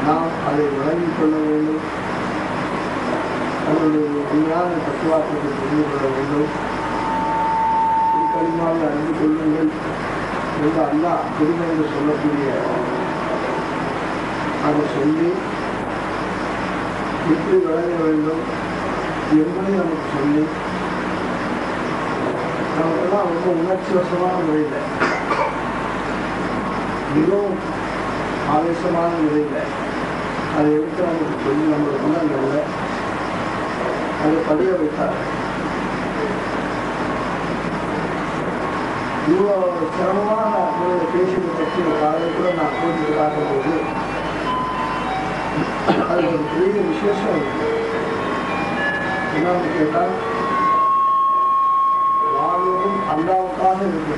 நாம் அதை விளங்கிக் கொள்ள வேண்டும். அதனுடைய உண்மையான தத்துவார்த்தத்தை புரிந்து கொள்ள வேண்டும். திருக்கலிமாவில் அறிந்து கொள்ளுங்கள் என்று அல்லாஹ் புரிமை என்று சொல்லக்கூடிய அதை சொல்லி எப்படி விளங்க வேண்டும் என்பதை நமக்கு சொல்லி நமக்கெல்லாம் ரொம்ப உணர்ச்சி வசமான முறையில் மிகவும் ஆவேசமான முறையில் அதை எடுத்து நமக்கு சொல்லி நம்மளுக்கு குணங்களில் அதை பதிய வைத்தார். இவ்வளோ சிரமமான முறையில் பேசியதை பற்றி காலையில் கூட நான் போட்டு காட்டும்போது அது ஒரு பெரிய விசேஷம் இருக்கு. என்னன்னு கேட்டால் வாழ்வதும் அல்லாவுக்காக இருக்கு,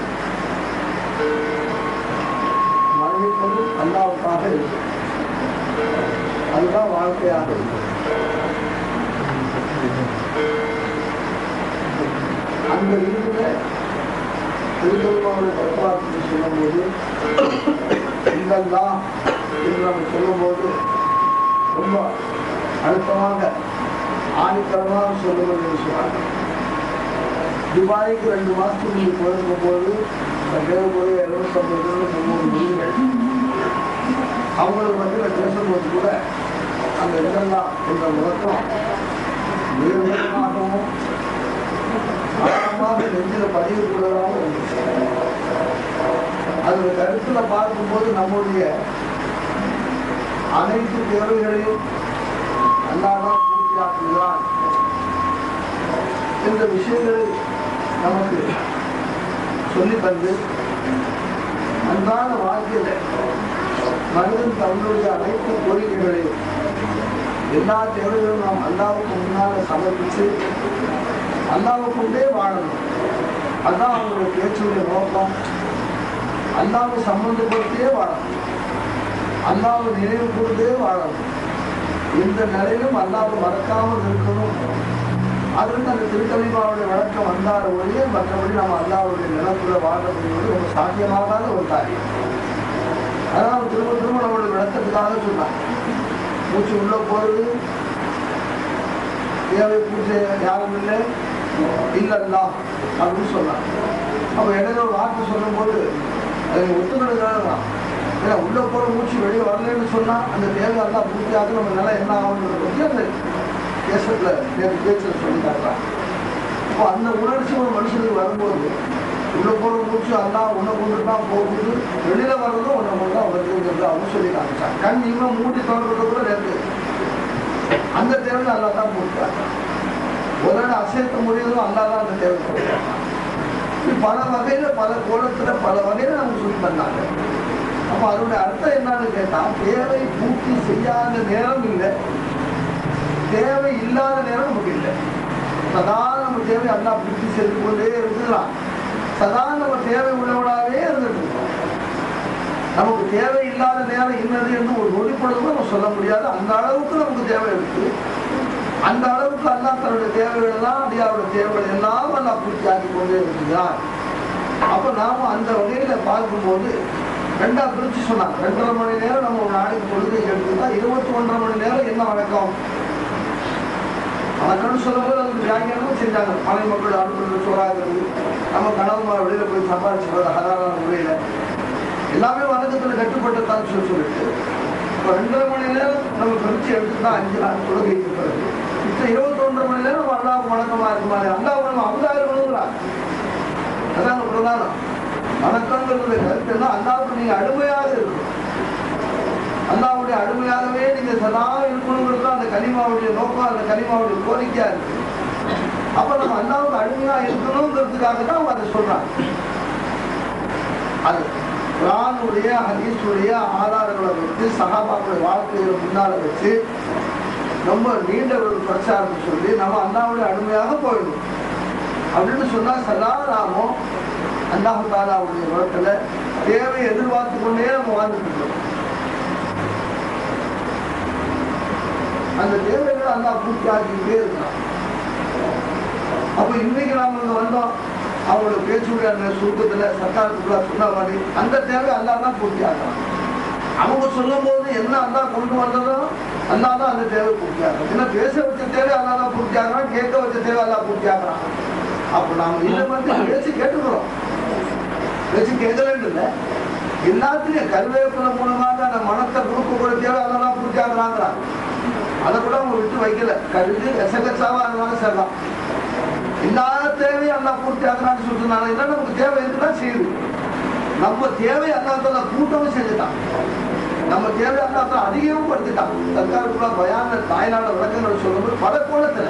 மரணிப்பதும் அல்லாவுக்காக இருக்கு. அதுதான் வாழ்க்கையாக இருக்கு. அந்த இதுல திருத்தொழிலாளர் தத்துவார்த்தத்தை சொல்லும் போது இல்லல்லா என்று நம்ம சொல்லும் போது ரொம்ப அழுத்தமாக ஆணித்தரமாக சொல்லுவது என்று சொன்னாங்க. துபாய்க்கு 2 மாதத்துக்கு நீங்கள் போயிருக்கும் போது தேவைக்குரிய 250-300 மொழிகள் அவங்களுக்கு வந்து பேசும்போது கூட அந்த இல்லல்லா என்ற முழக்கம் நிர்வாகமாகவும் ஆழமாக நெஞ்சில் பதியக்கூடதாகவும் இருந்துச்சு. அதோட கருத்துல பார்க்கும்போது நம்முடைய அனைத்து தேவைகளையும் அல்லாதான் பூர்த்தியாக்குகிறான் என்ற விஷயங்களை நமக்கு சொல்லி தந்து அன்றாட வாழ்க்கையில மனிதன் தன்னுடைய அனைத்து கோரிக்கைகளையும் எல்லா தேவைகளும் நாம் அல்லாவுக்கு முன்னால சமர்ப்பித்து அல்லாவுக்குண்டே வாழணும். அதான் அவங்களுடைய பேச்சுடைய நோக்கம். அல்லாவை சம்பந்தப்படுத்தியே வாழணும், அல்லாவை நினைவு கூர்ந்தே வாழணும். எந்த நிலையிலும் அல்லாவை மறக்காமல் இருக்கணும். அதற்கு அந்த திருக்கலிமாவுடைய வழக்கம் வந்தார ஒழிய மற்றபடி நம்ம அல்லாவுடைய நிலத்துல வாழ முடிவது ரொம்ப சாத்தியமாகாத ஒரு காரியம். அதனால் திரும்ப திரும்ப நம்மளுடைய விளக்கத்துக்காக சொன்னாங்க. மூச்சு உள்ள போறது தேவை பூஜை யாரும் இல்லை இல்லல்லா அப்படின்னு சொன்னாங்க. அப்ப இடையில ஒரு வார்த்தை சொல்லும் போது அதை ஒத்துக்கிறதுதான். ஏன்னா உள்ள போற மூச்சு வெளியே வரலன்னு சொன்னா அந்த தேவை எல்லாம் பூர்த்தியாக நம்ம நிலை என்ன ஆகுன்றதை பற்றி அந்த பேசத்துல பேச்சுல சொல்லி காட்டுறாங்க. அப்போ அந்த உணர்ச்சி ஒரு மனுஷனுக்கு வரும்போது உள்ள போற மூச்சு எல்லாம் உன்னை கொண்டு தான் போகுது, வெளியில வர்றதும் உன்னை கொண்டு தான் வருதுங்கிறது அவங்க சொல்லி காமிச்சாங்க. கண் இன்னும் மூடி தொடர்றது கூட இருக்கு. அந்த தேவை நல்லா தான் பூர்த்தியாங்க. ஒரு அசைத்த முடியதும் அல்லாதான் அந்த தேவை கொடுத்தாங்க. பல வகையில பல கோலத்துல பல வகையில நமக்கு சொல்லி பண்ணாங்க. அப்ப அதோட அர்த்தம் என்னன்னு கேட்டா தேவை பூர்த்தி செய்யாத நேரம் இல்லை, தேவை இல்லாத நேரம் நமக்கு இல்லை. சதா நம்ம தேவை அல்லா பூர்த்தி செய்து கொண்டே இருந்துக்கலாம். சதா நம்ம தேவை உள்ளவனாவே இருந்துட்டு இருக்கோம். நமக்கு தேவை இல்லாத நேரம் என்னது என்று ஒரு நொடிப்பொழுது நம்ம சொல்ல முடியாது. அந்த அளவுக்கு நமக்கு தேவை இருக்கு. அந்த அளவுக்கு அல்லா தன்னுடைய தேவைகள் எல்லாம் அடியாவுடைய தேவைகள் எல்லாம் அல்லா பூர்த்தி ஆக்கி கொண்டே இருக்கிறார். அப்ப நாம அந்த வகையில பார்க்கும்போது 2ஆ பிரிச்சு சொன்னாங்க. 2.5 மணி நேரம் நம்ம ஒரு நாளைக்கு பொழுது எடுத்துட்டா 21.5 மணி நேரம் என்ன வணக்கம் வணக்கம்னு சொல்லும் போது அதுக்கு வியாக்கியானமும் செஞ்சாங்க. மலை மக்கள் அனுப்புறது சோறாகிறது, நம்ம கணவன்மா வெளியில போய் சம்பாதிச்சுறது ஹலாலான முறையில எல்லாமே வணக்கத்துல கட்டுப்பட்டதான் சொல்லிட்டு இப்போ 2.5 மணி நேரம் நம்ம பிரிச்சு எடுத்துட்டா 5 நாள் தொழுகைக்கு பிறகு இப்போ 21.5 மணி நேரம் அல்லாவுக்கு வணக்கமா இருக்குமா? அல்லாவுக்கு நம்ம அவங்க இருக்கணுங்கிறாங்க. அதான் பிரதானம். வணக்கங்கிறது கருத்து என்ன? அல்லாவுக்கு நீங்க அடிமையாக இருக்கணும். அல்லாவுடைய அடிமையாகவே நீங்க சதா இருக்கணுங்கிறது அந்த கலிமாவுடைய நோக்கம், அந்த கலிமாவுடைய கோரிக்கையா இருக்கு. அப்ப நம்ம அல்லாவுக்கு அடிமையா இருக்கணுங்கிறதுக்காக தான் அவங்க அதை சொல்றாங்க. அது குர்ஆனுடைய ஹதீஸுடைய ஆதாரங்களை வச்சு சஹாபாக்களுடைய வாழ்க்கையை முன்னால வச்சு ரொம்ப நீண்ட ஒரு பிரச்சாரத்தை சொல்லி நம்ம அல்லாவுடைய அடிமையாக போயிடும் அப்படின்னு சொன்னா சதா நாமோ அல்லாஹ் தஆலாவுடைய வழக்கில் தேவையை எதிர்பார்த்து கொண்டே நம்ம வாழ்ந்துட்டு இருக்கோம். அந்த தேவைகளை அல்லாஹ் பூர்த்தி ஆக்கிக்கிட்டே இருக்கான். அப்ப இன்னைக்கு நாம இங்க வந்தோம், அவங்களோட பேச்சுடைய அந்த சுருக்கத்துல சர்க்காரத்துக்குள்ள சொன்ன மாதிரி அந்த தேவை அல்லாஹ் தான் பூர்த்தி ஆகலாம். அவங்க சொல்லும் போது என்ன அல்லா கொண்டு வந்ததோ அல்லாதான் அந்த தேவை பூர்த்தி ஆகும். ஏன்னா பேச வச்ச தேவை அல்லாதான் பூர்த்தி ஆகிறான், கேட்க வச்ச தேவை அல்லா பூர்த்தி ஆகிறான். அப்ப நாம இதை வந்து பேச்சு கேட்டுக்கிறோம், பேச்சு கேட்கலன்னு இல்லை, எல்லாத்துலயும் கருவேப்பிலை மூலமாக அந்த மனத்தை கொடுக்கக்கூடிய தேவை அல்லதான் பூர்த்தி ஆகிறாங்கிறான். அதை கூட அவங்க விட்டு வைக்கல. கருது எசகச்சாவா இருந்தாலும் சரிதான், எல்லா தேவையும் அல்லா பூர்த்தி ஆகிறான்னு சொல்லினால இல்லை நமக்கு தேவை இருக்குதான் செய்யுது. நம்ம தேவை அல்லாத்தால கூட்டமும் செஞ்சுட்டான், நம்ம தேவை அல்லாத்தால அதிகமும் படுத்திட்டான். சர்க்காருக்குள்ள பயான தாய்நாட விளக்கங்கள் சொல்லும்போது பல கோணத்துல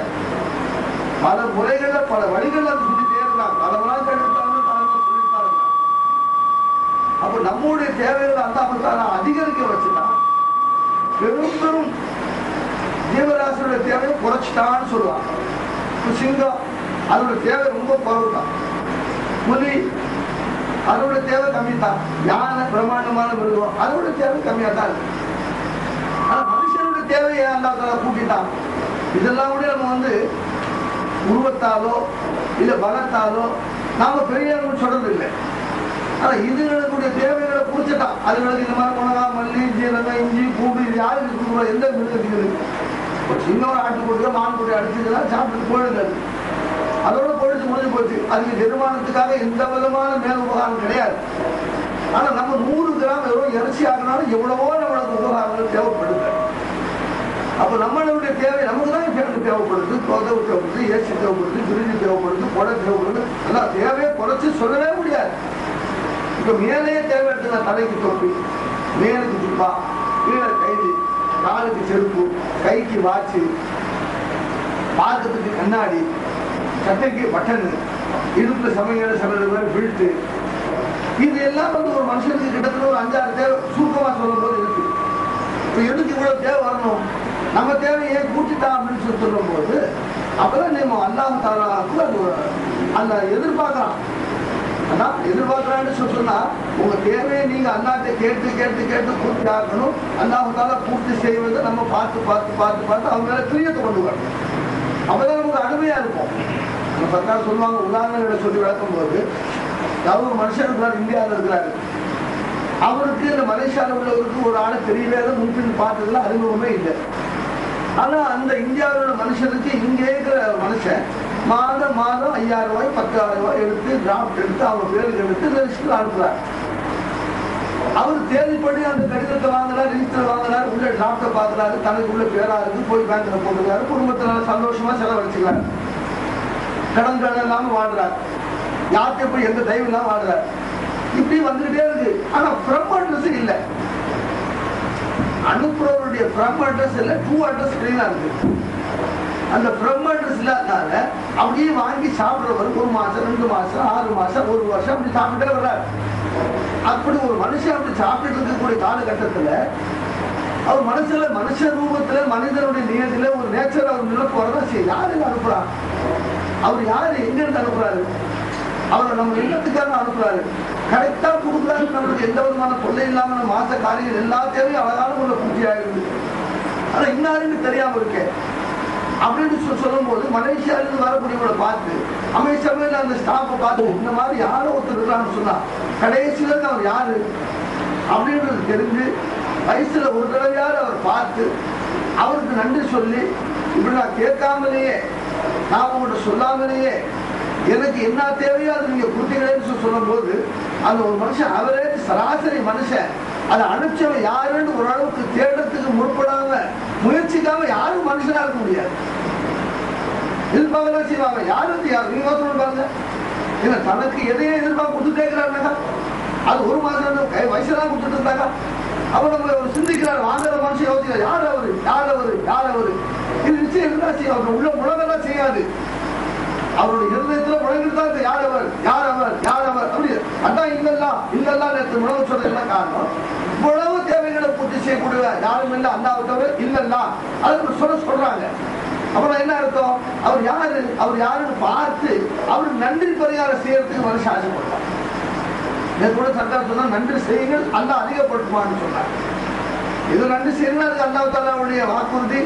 பல முறைகள்ல பல வழிகள்ல அது சொல்லிட்டே இருந்தாங்க. பலவெல்லாம் கேட்டுட்டாலும் சொல்லிட்டாங்க. அப்ப நம்முடைய தேவைகளை அல்லாத்தால அதிகரிக்க வச்சுட்டான். பெரும் பெரும் ஜீவராசியோட தேவையை குறைச்சிட்டான்னு சொல்லுவாங்க. சிங்கம் அதோட தேவை ரொம்ப குறைவுதான், புலி அதோட தேவை கம்மி தான், யானை பிரமாண்டமான மிருகம் அதோட தேவை கம்மியா தான் இருக்கு. ஆனா மனுஷனோட தேவையை அல்லாஹ் கூட்டிட்டான். இதெல்லாம் கூட நம்ம வந்து உருவத்தாலோ இல்ல பலத்தாலோ நாம பெரிய சொல்றது இல்லை. ஆனா இதுகளுடைய தேவைகளை குறிச்சிட்டான். அதுகளுக்கு இந்த மாதிரி மிளகா, மல்லி, ஜீரகம், இஞ்சி, பூண்டு இது யாருக்கு கொடுக்குறோம், எந்த மிருகத்துக்கு ஒரு சின்ன ஒரு ஆட்டுக்குட்டியோ மான்குட்டியோ அடிச்சதுன்னா சாப்பிட்டு போயிடுது, அதோட பொழுது முடிஞ்சு போச்சு. அதுக்கு நிர்மாணத்துக்காக எந்த விதமான மேல் உபகாரம் கிடையாது. ஆனா நம்ம 100 கிராம் எவ்வளவு இறைச்சி ஆகினாலும் எவ்வளவோ நம்மளுக்கு உபகாரங்கள் தேவைப்படுது. அப்ப நம்மளுடைய தேவை நமக்கு தான் பேருந்து தேவைப்படுது, கொதவு தேவைப்படுது, ஏசி தேவைப்படுது, பிரிஞ்சு தேவைப்படுது, கொடை தேவைப்படுது. எல்லாம் தேவையை குறைச்சு சொல்லவே முடியாது. இப்ப மேலேயே தேவை எடுத்துங்க, தலைக்கு தொப்பி, மேலுக்கு துப்பா, கீழே கைது, காலுக்கு செருப்பு, கைக்கு வாட்சு, பார்க்கறதுக்கு கண்ணாடி, சட்டைக்கு பட்டனு, இடுப்புல சமையல் சமையல் பில்ட்டு, இது எல்லாம் வந்து ஒரு மனுஷனுக்கு கிட்டத்தட்ட ஒரு 5-6 தேவை சுருக்கமா சொல்லும் போது இருக்கு. இப்ப எதுக்கு இவ்வளவு தேவை வரணும், நம்ம தேவையை கூட்டிட்டான் அப்படின்னு சொல்லும் போது அப்பதான் நம்ம அல்லாஹ் தஆலாவுக்கு அது அந்த எதிர்பார்க்கலாம். அதான் எதிர்பார்க்கறான்னு சொன்னா உங்க தேவையை நீங்க அல்லாஹ்ட்ட கேட்டு கேட்டு கேட்டு பூர்த்தி ஆகணும். அல்லாஹ் தஆலா பூர்த்தி செய்வதை நம்ம பார்த்து பார்த்து பார்த்து பார்த்து அவங்க மேல பிரியத்தை கொண்டு வரணும். அப்பதான் நமக்கு அருமையா இருக்கும். நம்ம சர்க்கார் சொல்லுவாங்க, உதாரணங்களை சொல்லி விளக்கும் போது, யாரும் ஒரு மனுஷன் இருக்கிறார், இந்தியாவில் இருக்கிறாரு, அவருக்கு இந்த மலேசியாவில் உள்ளவருக்கு ஒரு ஆளை தெரியவே முன்பின் பார்த்ததுல அறிமுகமே இல்லை. ஆனா அந்த இந்தியாவோட மனுஷனுக்கு இங்கே இருக்கிற மனுஷன் மாதம் 5000 ரூபாய் 10,000 ரூபாய் எடுத்து டிராப்ட் எடுத்து அவங்க பேருக்கு எடுத்து ரெஜிஸ்டர் அனுப்புறாரு. அவர் தேவைப்படி அந்த கடிதத்தை வாங்கினார், ரிஜிஸ்டர் வாங்கினார், உள்ள டிராப்டை பார்க்கிறாரு, தனக்கு உள்ள பேரா இருக்கு, போய் பேங்க்ல போட்டுக்கிறாரு, குடும்பத்தினால சந்தோஷமா செலவழிச்சுக்கிறாரு, கடன் இல்லாம வாழ்றாரு, யார்கிட்ட போய் எந்த தயவு இல்லாம வாழ்றாரு. இப்படி வந்துகிட்டே இருக்கு. ஆனா ஃப்ரம் அட்ரஸ் இல்லை, அனுப்புறவருடைய ஃப்ரம் அட்ரஸ் இல்லை, டு அட்ரஸ் கிளீனா இருக்கு. அந்த ஃப்ரம் அட்ரஸ் இல்லாதனால அப்படியே வாங்கி சாப்பிடுறவர் 1 மாசம் 2 மாசம் 6 மாசம் 1 வருஷம் அப்படி சாப்பிட்டே வர்றாரு. அப்படி ஒரு மனுஷன் அப்படி சாப்பிட்டு இருக்கக்கூடிய காலகட்டத்துல அவர் மனசுல மனுஷ ரூபத்துல மனிதனுடைய நியதியில ஒரு நேச்சர் அவர் நிலப்பு வரதான் செய்ய. யாருக்கு அனுப்புறாரு, அவர் யாரு எங்க இருந்து அனுப்புறாரு, அவரை நம்ம இல்லத்துக்காக அனுப்புறாரு, கரெக்டா கொடுக்குறாரு, நம்மளுக்கு எந்த விதமான தொல்லை இல்லாம நம்ம மாச காரியங்கள் எல்லா தேவையும் அழகான ஒரு பூர்த்தியாக இருக்கு. ஆனா இன்னாருன்னு தெரியாம இருக்கேன் அப்படின்னு சொல்லும் போது மலேசியாவிலிருந்து வரக்கூடியவங்களை பார்த்து அமெரிக்காவில் அந்த ஸ்டாஃபை பார்த்து இந்த மாதிரி யாரோ ஒருத்தர் இருக்கான்னு சொன்னா கடைசியில அவர் யாரு அப்படின்றது தெரிஞ்சு வயசுல ஒரு தடவையாவது அவர் பார்த்து அவருக்கு நன்றி சொல்லி, இப்படி நான் கேட்காமலேயே நான் உங்கள்கிட்ட சொல்லாமலேயே எனக்கு என்ன தேவையோ அது நீங்க கொடுத்தீங்களேன்னு சொல்லும் போது அந்த ஒரு மனுஷன் அவரேஜ் சராசரி மனுஷன் அதை அனுப்பிச்சவன் யாருன்னு ஓரளவுக்கு தேடுறதுக்கு முற்படாம முயற்சிக்காம யாரும் மனுஷனா இருக்க முடியாது. எதிர்பார்க்கலாம் செய்வாங்க, யாரும் யாரு நீங்க பாருங்க, இல்ல தனக்கு எதையும் எதிர்பார்க்க கொடுத்துட்டே இருக்கிறாருனாக்கா அது 1 மாசம் வயசுதான் கொடுத்துட்டு இருந்தாக்கா அவர் நம்ம ஒரு சிந்திக்கிறார், வாங்குற மனுஷன் யோசிக்கிறார், யார் அவரு யார் அவரு யார் அவரு, இது நிச்சயம் இருந்தா செய்யும், அவர் உள்ள முழங்கெல்லாம் செய்யாது, அவருடைய இருதயத்துல முழங்கிட்டு யார் அவர் யார் அவர் யார் அவர் அப்படி அதான் இல்லல்லாம் இல்லல்லாம் நேற்று முழங்க சொல்றது என்ன காரணம், இவ்வளவு தேவைகளை பூர்த்தி செய்யக்கூடிய யாரும் இல்லை அல்லாஹ்வை இல்லல்லாம் அது சொல்றாங்க. அப்புறம் என்ன அர்த்தம், அவர் யாரு அவர் யாருன்னு பார்த்து அவருக்கு நன்றி பரிகாரம் செய்யறதுக்கு மனுஷன் ஆசைப்படுவார். நேற்று கூட சர்க்கார் சொன்னா நன்றி செய்யுங்கள் அல்லாஹ் அதிகப்படுத்துவான்னு சொன்னார். இது நன்றி செய்யணும், அதுக்கு அல்லாஹ் தஆலாவுடைய வாக்குறுதி,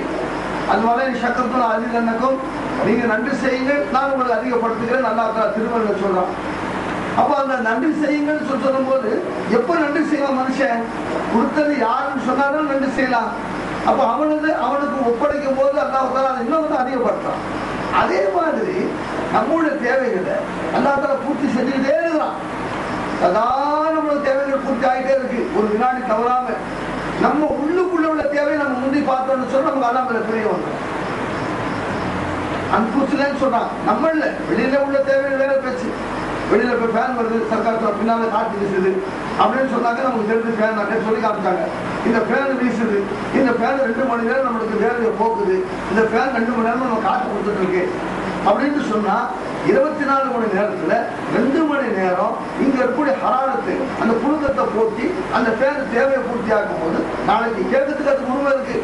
அதுவரை சக்கரத்துல அதிகன்னக்கும் நீங்க நன்றி செய்யுங்கள் நான் உங்களை அதிகப்படுத்துகிறேன் அல்லாஹ் தஆலா திருமறையில சொல்றான். அப்ப அந்த நன்றி செய்யுங்கன்னு சொல்லும் போது எப்ப நன்றி செய்யலாம்? மனுஷன் கொடுத்தது யாருன்னு சொன்னாலும் நன்றி செய்யலாம். அப்ப அவனுக்கு ஒப்படைக்கும் போது அல்லாஹ் அதை இன்னும் அதிகப்படுத்துறான். அதே மாதிரி நம்முடைய தேவைகளை அல்லாஹ் பூர்த்தி செஞ்சுக்கிட்டே இருக்கிறான். அதான் நம்மளோட தேவைகள் பூர்த்தி ஆகிட்டே இருக்கு. ஒரு வினாடி தவறாம நம்ம உள்ளுக்குள்ள உள்ள தேவையை நம்ம முந்தி பார்த்தோம்னு சொன்னா நமக்கு அல்லாமல புரிய வந்துடும். அன்புச்சுலன்னு சொல்றாங்க. நம்மள வெளியில உள்ள தேவைகள் வேற பேச்சு. வெளியில போய் ஃபேன் வருது, சர்க்கார் பின்னால காற்று வீசுது அப்படின்னு சொன்னாங்க. நமக்கு தெரிஞ்சு ஃபேன் அப்படின்னு சொல்லி காமிச்சாங்க. இந்த ஃபேன் வீசுது, இந்த ஃபேன் 2 மணி நேரம் நம்மளுக்கு வேலையை போக்குது, இந்த ஃபேன் 2 மணி நேரம் நம்ம காற்று கொடுத்துட்டு இருக்கு அப்படின்னு சொன்னா 24 மணி நேரத்துல 2 மணி நேரம் இங்க இருக்கக்கூடிய ஹராரத்து அந்த புழுக்கத்தை போட்டி அந்த ஃபேன் தேவையை பூர்த்தி ஆக்கும் போது நாளைக்கு கேட்கறதுக்கு அதுக்கு உரிமை இருக்கு.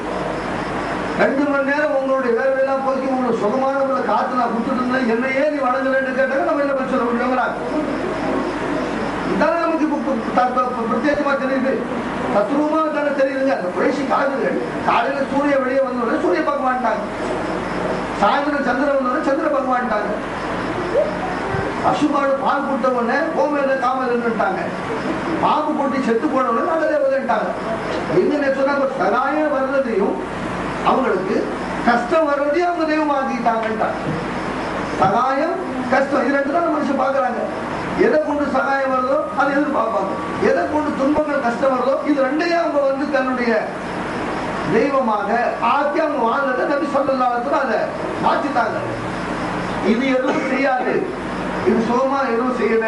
2 மணி நேரம் உங்களுடைய வேலையெல்லாம் போக்கி உங்களுக்கு சுகமான காத்து நான் கொடுத்துட்டு இருந்தேன், என்னையே நீ வழங்கலன்னு கேட்டாங்க. நம்ம என்ன சொல்ல முடியுங்களா? இதான நமக்கு பிரத்யேகமா தெரியுது, தத்ரூபமா தானே தெரியுதுங்க. அந்த குறைசி காதுகள் காலையில சூரிய வெளியே வந்தோடனே சூரிய பார்க்க மாட்டாங்க, சாயந்தரம் சந்திரன் வந்தோடனே சந்திர பார்க்க மாட்டாங்க, பசுமாடு பால் போட்ட உடனே கோமேல காமல்ட்டாங்க, பாம்பு போட்டி செத்து போன உடனே நல்லதே வந்துட்டாங்க. எங்க சொன்னாங்க சகாயம் வர்றதையும் அவங்களுக்கு கஷ்டம் வர்றதையும் அவங்க தெய்வம் ஆக்கிட்டாங்கன்ட்டாங்க. சகாயம் கஷ்டம் இது 2 தான் மனுஷன் பாக்குறாங்க. எதை கொண்டு சகாயம் வருதோ அதை எதிர்பார்ப்பாங்க, எதை கொண்டு துன்பங்கள் கஷ்டம் வருதோ இது 2ஐயும் அவங்க தன்னுடைய தெய்வமாக ஆக்கி அவங்க வாழ்ந்ததை நபி ஸல்லல்லாஹு அலைஹி வஸல்லம் அதை மாற்றிட்டாங்க. இது எதுவும் செய்யாது, இது சுகமா எதுவும் செய்யல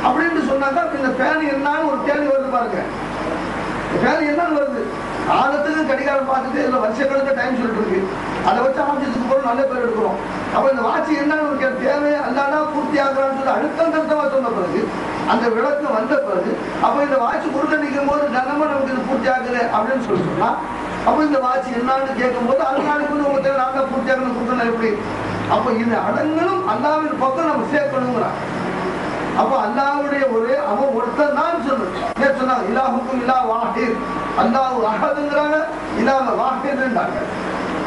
அப்படின்னு சொன்னாங்க. இந்த ஃபேன் என்னன்னு ஒரு கேள்வி வருது பாருங்க. ஃபேன் என்னன்னு வருது? காலத்துக்கு கடிகாரம் பார்த்துட்டு இதுல வருஷங்களுக்கு டைம் சொல்லிட்டு இருக்கு. அதை வச்சு ஆஃபீஸுக்கு போறோம், நல்ல பேர் எடுக்கிறோம். அப்ப இந்த வாட்சி என்னன்னு ஒரு தேவை அல்லானா பூர்த்தி ஆகுறான்னு சொல்லி அழுத்தம் திருத்தமா சொன்ன பிறகு அந்த விளக்கம் வந்த பிறகு அப்ப இந்த வாட்சி குறுக்க நிற்கும் போது தினமும் நமக்கு இது பூர்த்தி ஆகுது அப்படின்னு சொல்லி சொன்னா அப்ப இந்த வாட்சி என்னன்னு கேட்கும் போது அது நாளைக்கு வந்து உங்க தேவை நாங்க பூர்த்தி ஆகணும் கொடுக்கணும் எப்படி? அப்ப இந்த அடங்களும் அல்லாவின் பக்கம் நம்ம சேர்க்கணுங்கிறான். அப்ப அல்லாவுடைய அவன் ஒருத்தன் தான் சொல்லுங்க சொன்னாங்க. இலாஹுக்கும் இலா வாஹித், அல்லாஹ் அஹதுங்கிறாங்க, இலாஹ வாஹித்ன்றாங்க.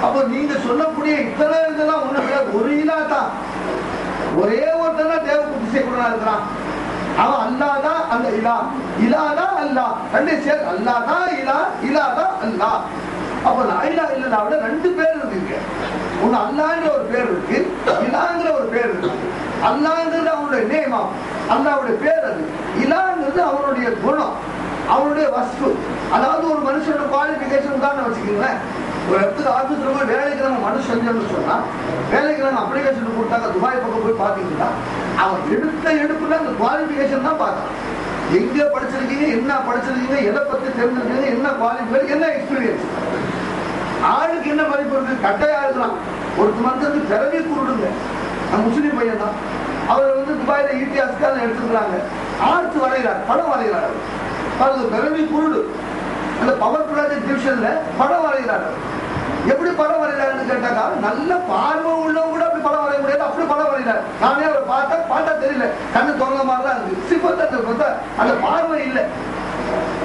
அப்போ நீங்க சொல்லக்கூடிய இத்தனை இதெல்லாம் ஒண்ணு ஒரு இலா தான், ஒரே ஒருத்தன் தான் தேவை பூர்த்தி செய்யக்கூடாது இருக்கிறான். அவன் அல்லாதான் அந்த இலாதான் அல்லாஹ், 2 சேர்த்து அல்லாதான் இலாதான் அல்லாஹ். அப்ப லாயிலா இல்லல்லாவுல 2 பேர் இருக்கு. ஒண்ணு அல்லாஹ்ன்ற ஒரு பேர் இருக்கு, இலாங்கிற ஒரு பேர் இருக்கு. அல்லாஹ்ங்கிறது அவனுடைய நேம், அல்லாஹ்வுடைய பேர். அது இலாங்கிறது அவனுடைய குணம், அவனுடைய வஸ்து. அதாவது ஒரு மனுஷனோட குவாலிபிகேஷன் உதாரணம் வச்சுக்கீங்களேன். ஒரு இடத்துக்கு ஆபீஸ்ல போய் வேலைக்கு நம்ம மனு செஞ்சோம்னு சொன்னா, வேலைக்கு நம்ம அப்ளிகேஷன் கொடுத்தாங்க. துபாய் பக்கம் போய் பாத்தீங்கன்னா அவன் எடுப்புல அந்த குவாலிபிகேஷன் தான் பார்த்தான். எங்க படிச்சிருக்கீங்க, என்ன படிச்சிருக்கீங்க, எதை பத்தி தெரிஞ்சிருக்கீங்க, என்ன குவாலிஃபிகேஷன், என்ன எக்ஸ்பீரியன்ஸ், ஆளுக்கு என்ன படிப்பு இருக்கு, கட்டையா இருக்கலாம். ஒரு மந்தத்துக்கு பிறவி குருடுங்க, முஸ்லீம் பையன் தான். அவர் துபாயில ஈட்டியாஸ்கால எடுத்துக்கிறாங்க. ஆர்ட் வரைகிறார், படம் வரைகிறார். அது பிறவி குருடு. அந்த பவர் ப்ராஜெக்ட் டிவிஷன்ல படம் வரைகிறார். எப்படி படம் வரைகிறாருன்னு கேட்டாக்கா, நல்ல பார்வை உள்ளவங்க கூட அப்படி படம் வரைய முடியாது, அப்படி படம் வரைகிறார். நானே அவரை பார்த்தா தெரியல, கண்ணு தோங்க மாதிரி தான் இருக்கு. சிப்பத்தை அந்த பார்வை இல்லை.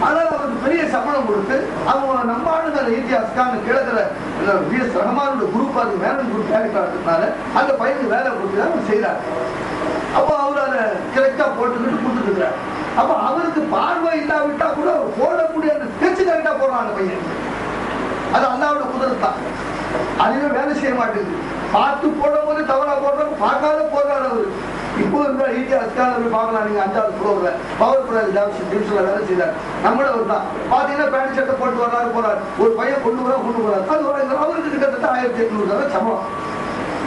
ஆனால் அவருக்கு பெரிய சம்பளம் கொடுத்து அவங்க நம்ம ஆளுங்க இத்தியாஸ்கான கிழக்கிற விஎஸ் ரஹ்மானோட குரூப், அது வேணும் குரூப் கேரக்டர்னால அந்த பையனுக்கு வேலை கொடுத்து அவர் செய்யறாரு. அப்போ அவர் அதை கரெக்டா போட்டுக்கிட்டு கொடுத்துட்டு இருக்கிறார். அப்ப அவருக்கு பார்வை இல்லாவிட்டா கூட அவர் போடக்கூடிய அந்த பேச்சு கரெக்டா போடுறான் அந்த பையன். அது அல்லாவோட குதிரத்தான். அதுவே வேலை செய்ய மாட்டேங்குது. பார்த்து போடும் போது தவறா போடுறாரு, பார்க்காத போடுறாரு அவரு. இப்போ இருந்தா ஈட்டியாஸ்கான பார்க்கலாம். நீங்க 5வது ஃப்ளோர்ல பவர் ப்ராஜெக்ட் வேலை செய்யறாரு. நம்மளவர் தான் பாத்தீங்கன்னா பேண்ட் ஷர்ட்டை போட்டு வர்றாரு போறாரு. ஒரு பையன் கொண்டு போறாரு. அது அவருக்கு கிட்டத்தட்ட 1800 சம்பளம்,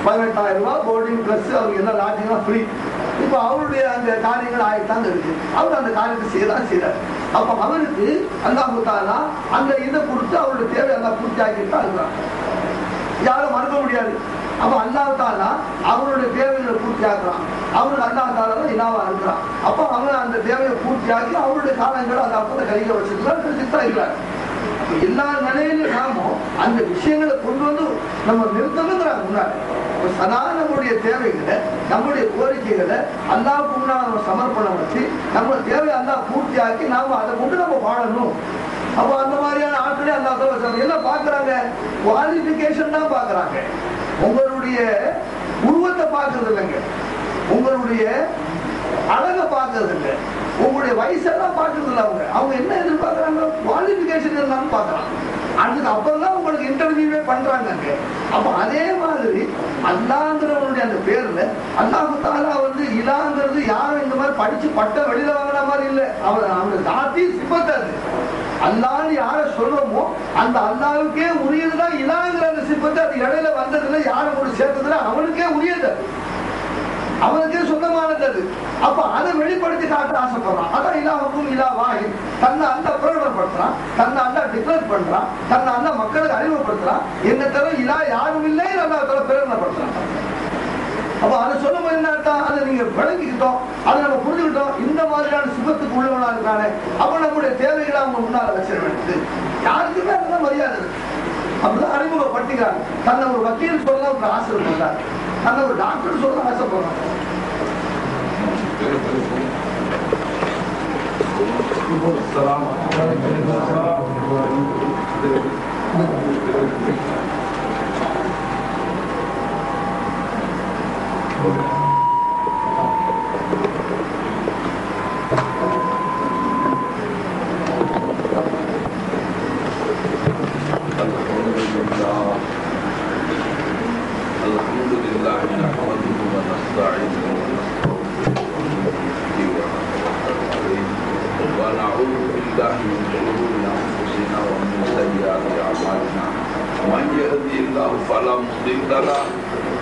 18,000 ரூபாய் போர்டிங் பிளஸ் அவருக்கு எல்லாம் லாட்ஜிங்லாம் ஃப்ரீ. இப்ப அவருடைய அந்த காரியங்கள் ஆயிட்டாங்க இருக்கு. அவர் அந்த காரியத்தை செய்யறாரு. அப்ப அவருக்கு அல்லாஹ் தஆலா அந்த இதை கொடுத்து அவருடைய தேவை எல்லாம் பூர்த்தி ஆக்கிட்டு இருக்கிறார். யாரும் மறுக்க முடியாது. அப்ப அல்லாஹ் தஆலா அவருடைய தேவைகளை பூர்த்தி ஆக்குறான். அவருக்கு அல்லாஹ் தஆலா இலாவா இருக்கிறான். அப்ப அவன் அந்த தேவையை பூர்த்தி ஆக்கி அவருடைய காலங்களை அதை அப்ப கையில வச்சிருக்கிறார். எல்லா நிலையிலும் நாமும் அந்த விஷயங்களை கொண்டு வந்து நம்ம நிறுத்தணுங்கிறாங்க. முன்னாடி சதா நம்முடைய தேவைகளை, நம்முடைய கோரிக்கைகளை அல்லாஹ்வுக்கு முன்னாடி நம்ம சமர்ப்பணம் வச்சு நம்ம தேவை அல்லாஹ் பூர்த்தி ஆக்கி நாம அதை கொண்டு நம்ம வாழணும். அப்போ அந்த மாதிரியான ஆட்களே அல்லாஹ் என்ன பாக்குறாங்க? குவாலிபிகேஷன் தான் பாக்குறாங்க. உங்களுடைய உருவத்தை பார்க்கறது இல்லைங்க, உங்களுடைய அழக பார்க்கறது இல்லை, உங்களுடைய வயசெல்லாம் பார்க்கறது இல்லை. அவங்க என்ன எதிர்பார்க்கறாங்க, குவாலிபிகேஷன் இருந்தாலும் பார்க்கறாங்க. அதுக்கு அப்புறம் தான் உங்களுக்கு இன்டர்வியூவே பண்றாங்க. அப்ப அதே மாதிரி அல்லாஹ்ங்கிறவனுடைய அந்த பேர்ல அல்லாஹ் தஆலா இலாங்கிறது யாரும் இந்த மாதிரி படிச்சு பட்ட வெளியில வாங்கின மாதிரி இல்லை. அவனுடைய தாத்தி சிபத்து அது. அல்லாஹ்னு யாரை சொல்றோமோ அந்த அல்லாஹ்வுக்கே உரியதுதான் இலாங்கிற அந்த சிபத்து. அது இடையில வந்ததுல யாரை கூட சேர்த்ததுல அவனுக்கே உரியது, அவனுக்கே சொந்தமானது அது. அப்ப அதை வெளிப்படுத்தி காட்ட ஆசைப்படுறான். அதான் இலாஹுக்கும் இலா வாஹித். தன்னை அல்ல பிரகடனப்படுத்துறான், தன்னை அல்ல டிக்ளேர் பண்றான், தன்னை அல்ல மக்களுக்கு அறிமுகப்படுத்துறான். என்ன தவிர இலா யாரும் இல்லை அல்லாஹ் தஆலா பிரகடனப்படுத்துறான். அப்ப அதை சொல்லும் போது என்ன அர்த்தம், அதை நீங்க விளங்கிக்கிட்டோம், அதை நம்ம புரிஞ்சுக்கிட்டோம். இந்த மாதிரியான சிபத்துக்கு உள்ளவனா இருக்கானே, அப்ப நம்முடைய தேவைகளை அவங்க முன்னால வச்சிட வேண்டியது. யாருக்குமே அதுதான் மரியாதை இருக்கு. அப்படிதான் அறிமுகப்படுத்திக்கிறாங்க. தன்னை ஒரு வக்கீல் சொல்ல ஒரு ஆசை பண்றாங்க, தன்னை ஒரு டாக்டர் சொல்ல ஆசைப்படுறாங்க.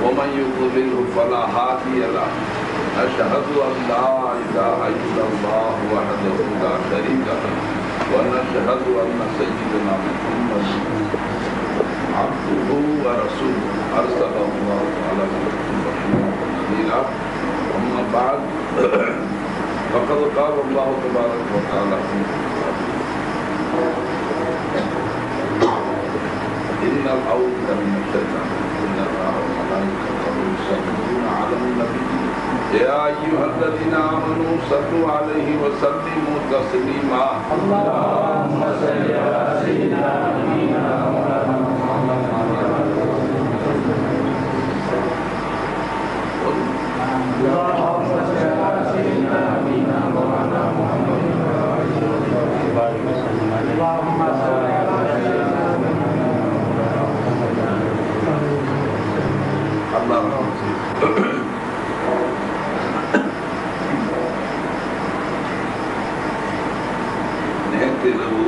ومن يضلل فلا هادي له. أشهد أن لا إله إلا الله وحده لا شريك له ونشهد أن سيدنا محمد عبده ورسوله أرسله الله على نبينا. أما بعد فقد قال الله تبارك وتعالى إن الأول من الشيطان إن الله وملائكته يصلون على النبي يا أيها الذين آمنوا صلوا عليه وسلموا تسليما. اللهم صل على سيدنا نبينا நேற்றிரவு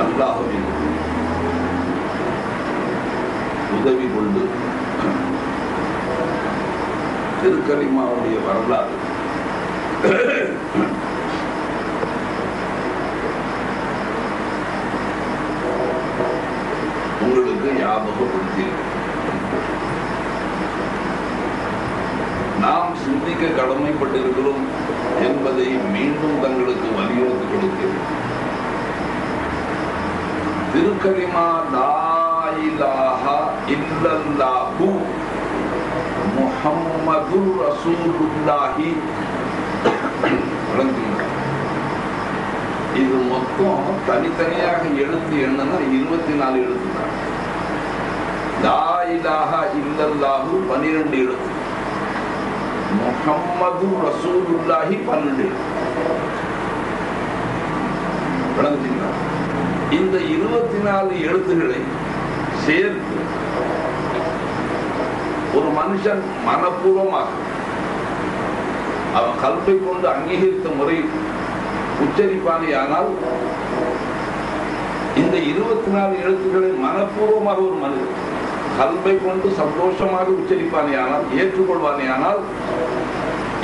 அல்லாஹ்வின் உதவி கொண்டு திருக்கலிமாவுடைய வரலாறு உங்களுக்கு ஞாபகப்படுத்தியிருக்கிறேன். நாம் சிந்திக்க கடமைப்பட்டிருக்கிறோம் என்பதை மீண்டும் தங்களுக்கு வலியுறுத்தி கொடுக்கிறேன். திருக்கலிமா லா இலாஹா இல்லல்லாஹு முஹம்மதுர் ரசூலுல்லாஹி. இது மொத்தம் தனித்தனியாக எழுத்து என்னன்னா 24 எழுத்து தான். லா இலாஹா இல்லல்லாஹு 12 எழுத்து, முஹம்மது ரசூலுல்லாஹி 12 எழுத்து. இந்த 24 எழுத்துக்களை சேர்த்து ஒரு மனுஷன் மனப்பூர்வமாக அவன் கல்வை கொண்டு அங்கீகரித்த முறை உச்சரிப்பானேயானால் இந்த 24 எழுத்துக்களை மனப்பூர்வமாக ஒரு மனிதன் கல்வை கொண்டு சந்தோஷமாக உச்சரிப்பானேயானால், ஏற்றுக்கொள்வானேயானால்,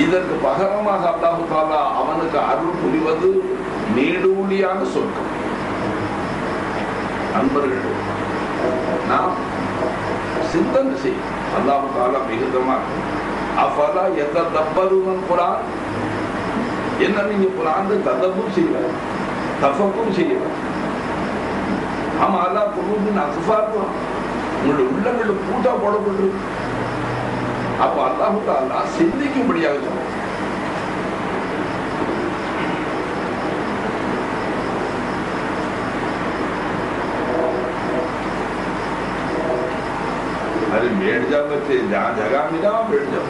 இதற்கு பகரமாக அல்லாஹ் தஆலா அவனுக்கு அருள் புரிவது நீடூழியான சொர்க்கம். அன்பர்கள், நாம் சிந்தனை செய்யும். அல்லாஹ் தஆலா மிகுதமாக அஃபலா யததப்பருன குர்ஆன், என்ன நீங்க குர்ஆன் ததப்புர் செய்யல, தஃபக்குர் செய்யல. ஆமா, அல்லாஹ் குலூபின் அக்ஃபார், உங்களுடைய உள்ளங்கள் பூட்டா போடப்பட்டிருக்கு. அப்ப அல்லாஹ் தஆலா சிந்திக்கும்படியாக சொல்றார். बैठ जाओ बच्चे, जहाँ जगह मिला वहाँ बैठ जाओ।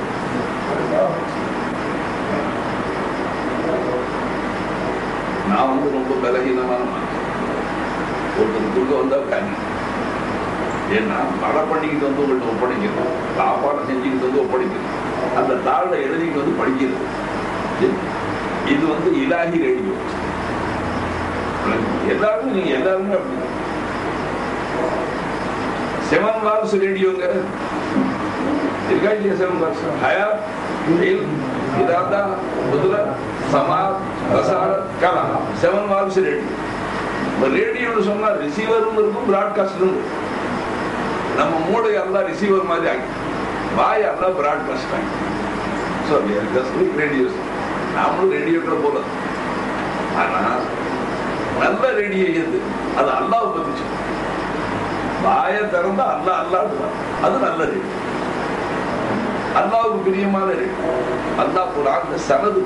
நான் வந்து ரொம்ப பலகீனமான மனுஷன். ஒருத்தர் குறுக்க வந்தா கண்ணி. ஏன்னா மழை பண்ணிக்கிட்டு வந்து உங்கள்கிட்ட ஒப்படைக்கணும், சாப்பாடு செஞ்சுக்கிட்டு வந்து ஒப்படைக்கணும், அந்த தாளில் எழுதிக்கிட்டு வந்து படிக்கிறது. இது வந்து இலாஹி ரேடியோ. எல்லாரும் நீங்க எல்லாருமே அப்படி. 7 வால்ஸ் ரேடியோங்க இருக்கா இல்லையா? 7 வால்ஸ் ஹயாத், இராதா, குதிரத், சமாத், ரசாரத், கலாம். 7 வால்ஸ் ரேடியோ. ரேடியோன்னு சொன்னா ரிசீவரும் இருக்கும், பிராட்காஸ்டும் இருக்கும். நம்ம மூளை எல்லாம் ரிசீவர் மாதிரி ஆகி, வாய் எல்லாம் பிராட்காஸ்ட் ஆகி. ஸோ ரேடியோஸ் நாமளும் ரேடியோக்களை போல. ஆனா நல்ல ரேடியோ எது? அது அல்லாஹ் பத்தி சொல்லும். வாயை திறந்தா அல்லாஹ் அல்லாஹ், அது நல்ல ரேடியோ, அல்லாஹ்வுக்கு பிரியமான ரேடியோ. அல்லாஹ் குர்ஆன்ல சனது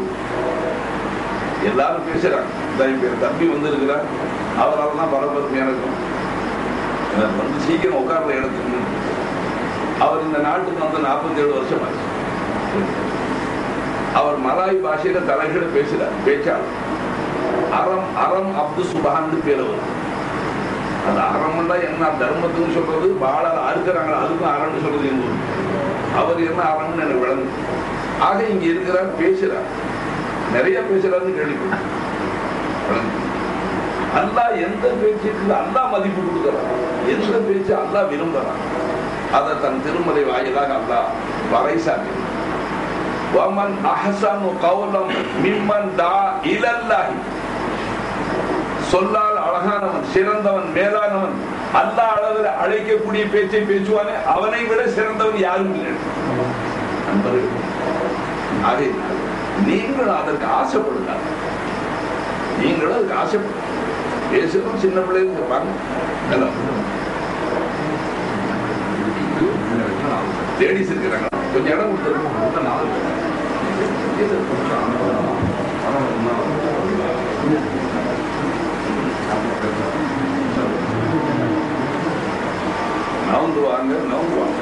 எல்லாரும் பேசுறாங்க. தம்பி வந்து இருக்கிறார், அவரால் தான் பரபரமையான இருக்கும். வந்து சீக்கிரம் உட்கார்ற இடத்துக்கு. அவர் இந்த நாட்டுக்கு வந்து 47 வருஷம் ஆச்சு. அவர் மலாய் பாஷையில தலைகீழ பேசுறார், பேச்சாளர். அறம் அப்து சுபஹான்னு பேர் அவர். அந்த அறம்னா என்ன தர்மத்துன்னு சொல்றது, பாலால் அறுக்கிறாங்களா அதுக்கும் அறம்னு சொல்றது எங்க ஊர். அவர் என்ன அறம்னு எனக்கு விளங்கு. ஆக இங்க இருக்கிறார், பேசுறார், நிறைய பேசுறாருன்னு கேள்விப்பட்டேன். அல்லாஹ் எந்த பேச்சுக்கு அல்லாஹ் மதிப்பு கொடுக்கிறார், எந்த பேச்சு அல்லாஹ் விரும்புகிறான், அதை தன் திருமலை வாயிலாக அல்லாஹ் பறைசாட்டி. வமன் அஹ்ஸனு கௌலம் மிம்மன் தஆ இலல்லாஹி, சொல்லால் அழகானவன், சிறந்தவன், மேலானவன், அல்லாஹ் அளவில் அழைக்கக்கூடிய பேச்சை பேசுவானே அவனை விட சிறந்தவன் யாரும் இல்லை. நீங்கள் அதற்கு ஆசைப்படுங்க, நீங்களும் அதுக்கு ஆசைப்படுங்க. பேசணும், சின்ன பிள்ளைங்க பாருங்க, லேடிஸ் இருக்கிறாங்க, கொஞ்சம் இடம் கொடுத்துருக்கோம். நவுந்து வாங்க, நவுந்து வாங்க.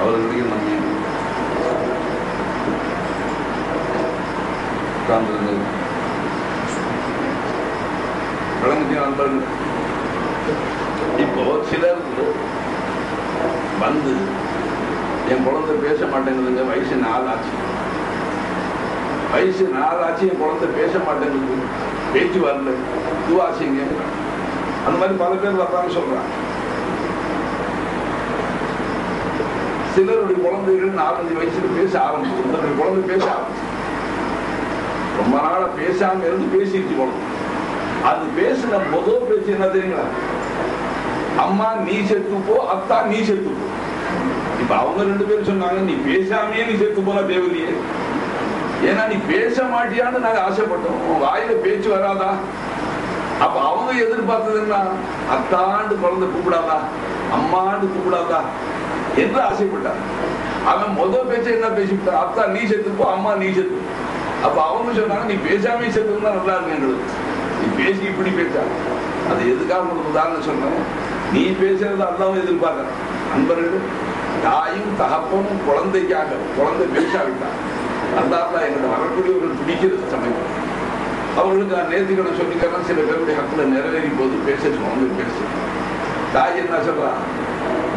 அவர்களுடைய நன்மை நண்பர்கள். இப்போ சிலர் வந்து என் குழந்தை பேச மாட்டேங்குதுங்க, வயசு 4 ஆச்சு, வயசு 4 ஆச்சு, என் குழந்தை பேச மாட்டேங்குது, பேச்சு வரல, துவாசிங்க. அந்த மாதிரி பல பேர் வர்றாங்க சொல்றாங்க. சிலருடைய குழந்தைகள் 4-5 வயசுல பேச ஆரம்பிச்சு, குழந்தை பேச ஆரம்பிச்சு, ரொம்ப நாள பேசாம இருந்து பேசிடுச்சு குழந்தை. அது பேசின முதல் பேச்சு என்ன தெரியுங்களா? அம்மா நீ செத்து போ, அத்தா நீ செத்து போ. இப்ப அவங்க 2 பேரும் சொன்னாங்க, நீ பேசாமையே நீ செத்து போனா தேவதையே, ஏன்னா நீ பேச மாட்டியான்னு நாங்க ஆசைப்பட்டோம், உன் வாயில பேச்சு வராதா? அப்ப அவங்க எதிர்பார்த்ததுன்னா அத்தாண்டு குழந்தை கூப்பிடாதா, அம்மாண்டு கூப்பிடாதா என்று ஆசைப்பட்டார். அவன் முதல் பேச்ச என்ன பேசிவிட்டான்? அத்தா நீ செத்துப்போ, அம்மா நீ செத்து. அப்ப அவங்க சொன்னாங்க, நீ பேசாமே செத்துனா நல்லா இருக்கு எங்களுக்கு, நீ பேசி இப்படி பேசா. அது எதுக்காக உங்களுக்கு உதாரணம் சொன்னேன், நீ பேசுறது அல்லாவும் எதிர்பார்க்க. நண்பர்கள், தாயும் தகப்பனும் குழந்தைக்காக, குழந்தை பேசாவிட்டார் அல்லாஹ் எங்களை வரக்கூடியவர்கள் பிடிக்கிறது சமயம். அவர்களுக்கு நான் நேர்த்திக்கணும் சொல்லிக்கிறேன், சில பேருடைய ஹக்குல நிறைவேறி போது பேசணும், அவங்க பேசு. தாய் என்ன சொல்றான்,